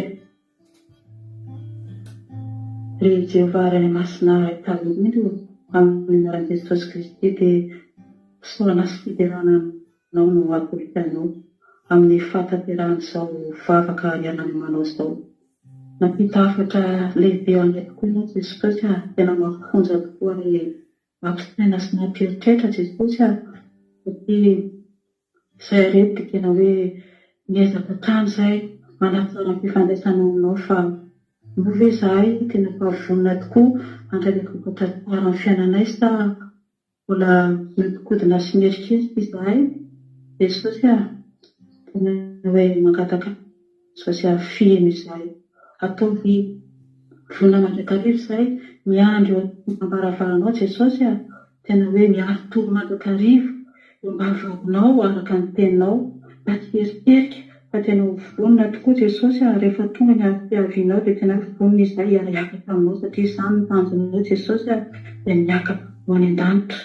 ry Jehovah ray masina talindro amin'ny anaran'i Jesosy Kristy dia soana sy fiderananao no atolotanao amin'ny fatateran'izao vavaka ianany manao izao. Nampita hafatra lehibe ho anay tokoa ianao Jesosy tena mahafonja tokoa ary mampisaina sy mampieritreritra Jesosy satria izay reto dia tena hoe miezaka hatrany izay manatsara ny fifandraisana aminao fa move izahay tena mpavonina tokoa andraneko vokatra tsara ny fiainanay sa mbola miodikodina sy mieritreritra izahay Jesosy tena hoe mangataka Jesosy fiheno izahay ataovy vonina mandrakarivo izay miandro ambaravanao Jesosy tena hoe miarotoro mandrakarivo eo ambaravanao araka ny teninao mba tsy heritrerika fa tena vonina tokoa Jesosy rehefa tonga ny ampiavinao dia tena vonina izay hiara-hiakatra aminao satria izany ny tanjonao Jesosy dia miakatra ho any an-danitra.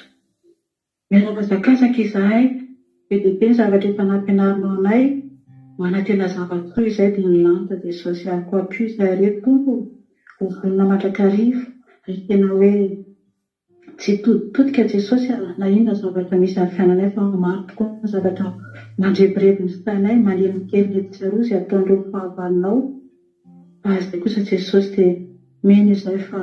Miara-mazakazaka izahay be dia be ny zavatra efa nampianarinao anay manantena zava-tsoa izay dia ny lanitra Jesosy ako ampio izay reto tompo ho vonina mandrakarivo ary tena hoe tsy toditodika Jesosy na inona zavatra misy amin'ny fiainanay fa maro tokoa ny zavatra mandrebireby ny sainay maneno kely ny tsaroa izay ataon'ireo fahavalonao fa izay kosa Jesosy dia mena izay fa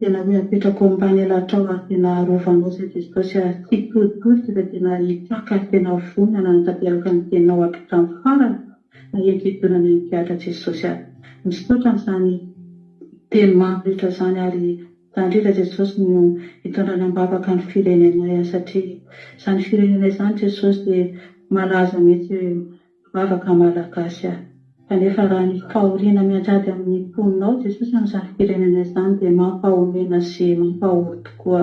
tena hoe apetrako ambany elatrao ary tena arovanao izay Jesosy tsy toditodika fa tena hitsaka ary tena vonina na nitateraka ny teninao hatramin'ny farany na ekedonana ny mpiatra Jesosy misaotra amin'izany teny mamy rehetra izany ary indrindra Jesosy no hitondrany ambavaka ny firenenay satria izany firenenay izany Jesosy dia malaza mihitsy bavaka malagasy kanefa raha ny fahoriana mianjady amin'ny mponinao Jesosy amin'izany firenenay izany dia mampahomena sy mampahoro tokoa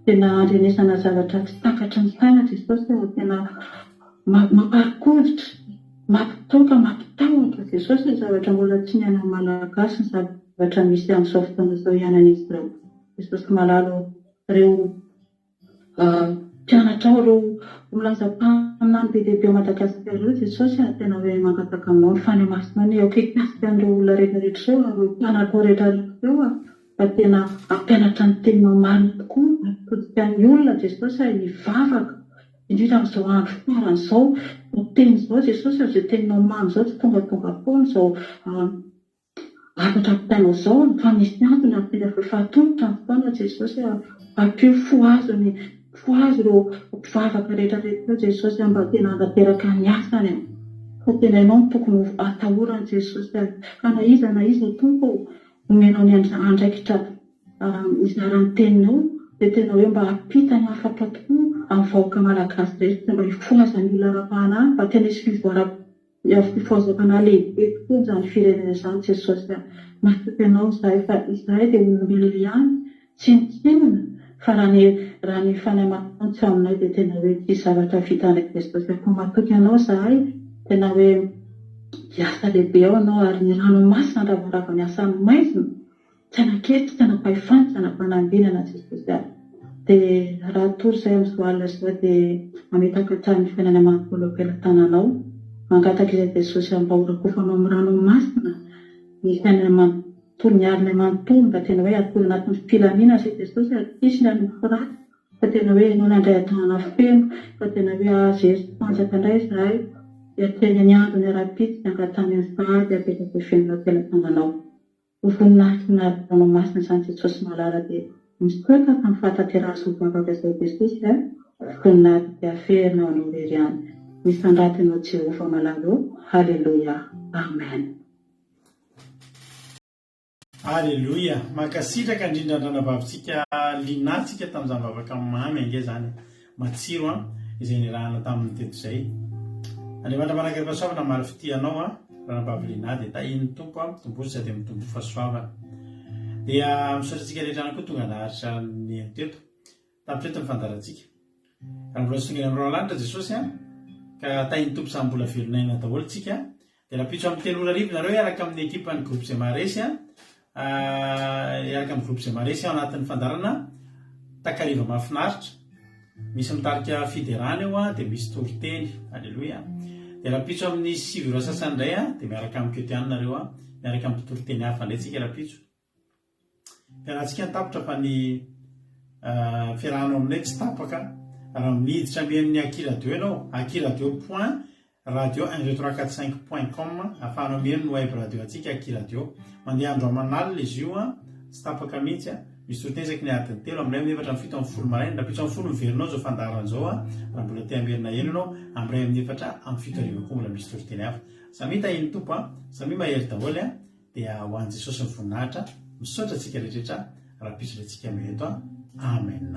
tena andrenesana zavatra tsy takatra ny saina Jesosy tena mamparikoditra mampitoka mampitahotra Jesosy ny zavatra mbola tsy ny an'ny malagasy ny zavatra misy amin'izao fotoana izao ianan'izy ireo Jesosy malalo ireo mpianatra ireo olonazam-pahaminany be dia be ao Madagasikara ireo Jesosy tena hoe mangataka aminao ny fanamasinao ny aokikasika an'ireo olona rehetrarehetra ireo ireo mpianatra rehetrarehetra ireo fa tena ampianatra ny teninao marina tokoa ampitodika ny olona Jesosy hivavaka indrindra amin'izao andro farany izao teny izao Jesosy izay teninao mamy izao tsy tonga foana izao afatra ampitainao izao fa misy antony ampitena fahatongotra ny foana Jesosy ampio fo azo ireo mpivavaka rehetrarehetra Jesosy mba tena handateraka ny asany fa tena ianao no tokony atahorany Jesosy ka na iza tompo omenao ny andraikitra izarany teninao dia tena hoe mba hampita ny afaka tokoa amin'ny vahoaka malagasy rehetra mba hifoazany olona ara-panahy mba tena hisy fifaozana lehibe tokoa izany firenena izany Jesosy mahatoky ianao izahay fa izahay dia olombelona ihany tsy nitsinona fa raha ny fanahy manao tsy aminay dia tena hoe tsy zavatra vitanay Jesosy fa mahatoky ianao izahay tena hoe hiasa lehibe ao ianao ary ny ranomasina ravarava ny asany maizina tsy anankely tsy anapahifany tsy anapanambinana Jesosy dia raha tory izay amin'izao alina izao dia mametaka tsara ny fiainana manontolo am-pelantananao mangataka izay Jesosy mba horakofanao amin'ny ranomasina ny fiainana manontolo ny alina manontolo mba tena hoe atolo anatin'ny filaminana izay Jesosy tsisy ny alina firaty fa tena hoe ianao nandray an-tanana feno fa tena hoe azery tanjaka indray izahay hiatrehana ny andro ny ara-pitsy angatany ny sady apetraka fiainana am-pelantananao ho voninahitra ranomasina izany Jesosy malala dia misoka amin'ny fahataterahana mivavaka izay Jesosy voninahitra dia aferinao anao irery ihany misandratinao Jehovah malalo halleluja amen. Halleluja mankasitraka indrindra andranavavitsika linatsika tamin'izany vavaka mamy ange zany matsiro izay nirahana tamin'ny teto izay andriamanitra manakary fahasoavana maro fitianao ranavavy lina dia tahiny tompo tombosy dia mitombo fahasoavana dia misaotratsika rehetra ihany koa tonga naharitra ny teto tapitreto ny fandarantsika raha mbola songa amin'ny roalanitra Jesosy ka tahiny tompo samy mbola velonaina daholo tsika dia rapitso amin'ny telo ora arivo nareo iaraka amin'ny ekipa ny groupe Zemaresy iaraka amin'ny groupe Zemaresy ao anatin'ny fandarana takariva mahafinaritra misy mitarika fiderany eo dia misy toriteny halleluja dia rapitso amin'ny sivy roa sasany indray dia miaraka amin'ny ketianina nareo miaraka amin'ny toriteny hafa indray tsika rapitso fiarahantsika nitapotra fa ny fiarahano aminay tsy tapaka raha miditra mien'ny akiradio ianao akiradio point radio 12345.com ahafahanao mieny no web radio atsika akiradio mandeha andro amanalina izy io tsy tapaka mihitsy misy totezaky ny adiny telo amin'ray amin'ny efatra amin'ny fito amin'ny folo maraina rapitso amin'ny folo miverinao zao fandaran'izao raha mbola te hamerina elo ianao amin'ray amin'ny efatra amin'ny fito arivo koa mbola misy toriteny hafa samy tahiny tompo samy mahery daholo dia ho an'i Jesosy ny voninahitra misaotra antsika rehetrarehetra raha pisotry antsika meto amen.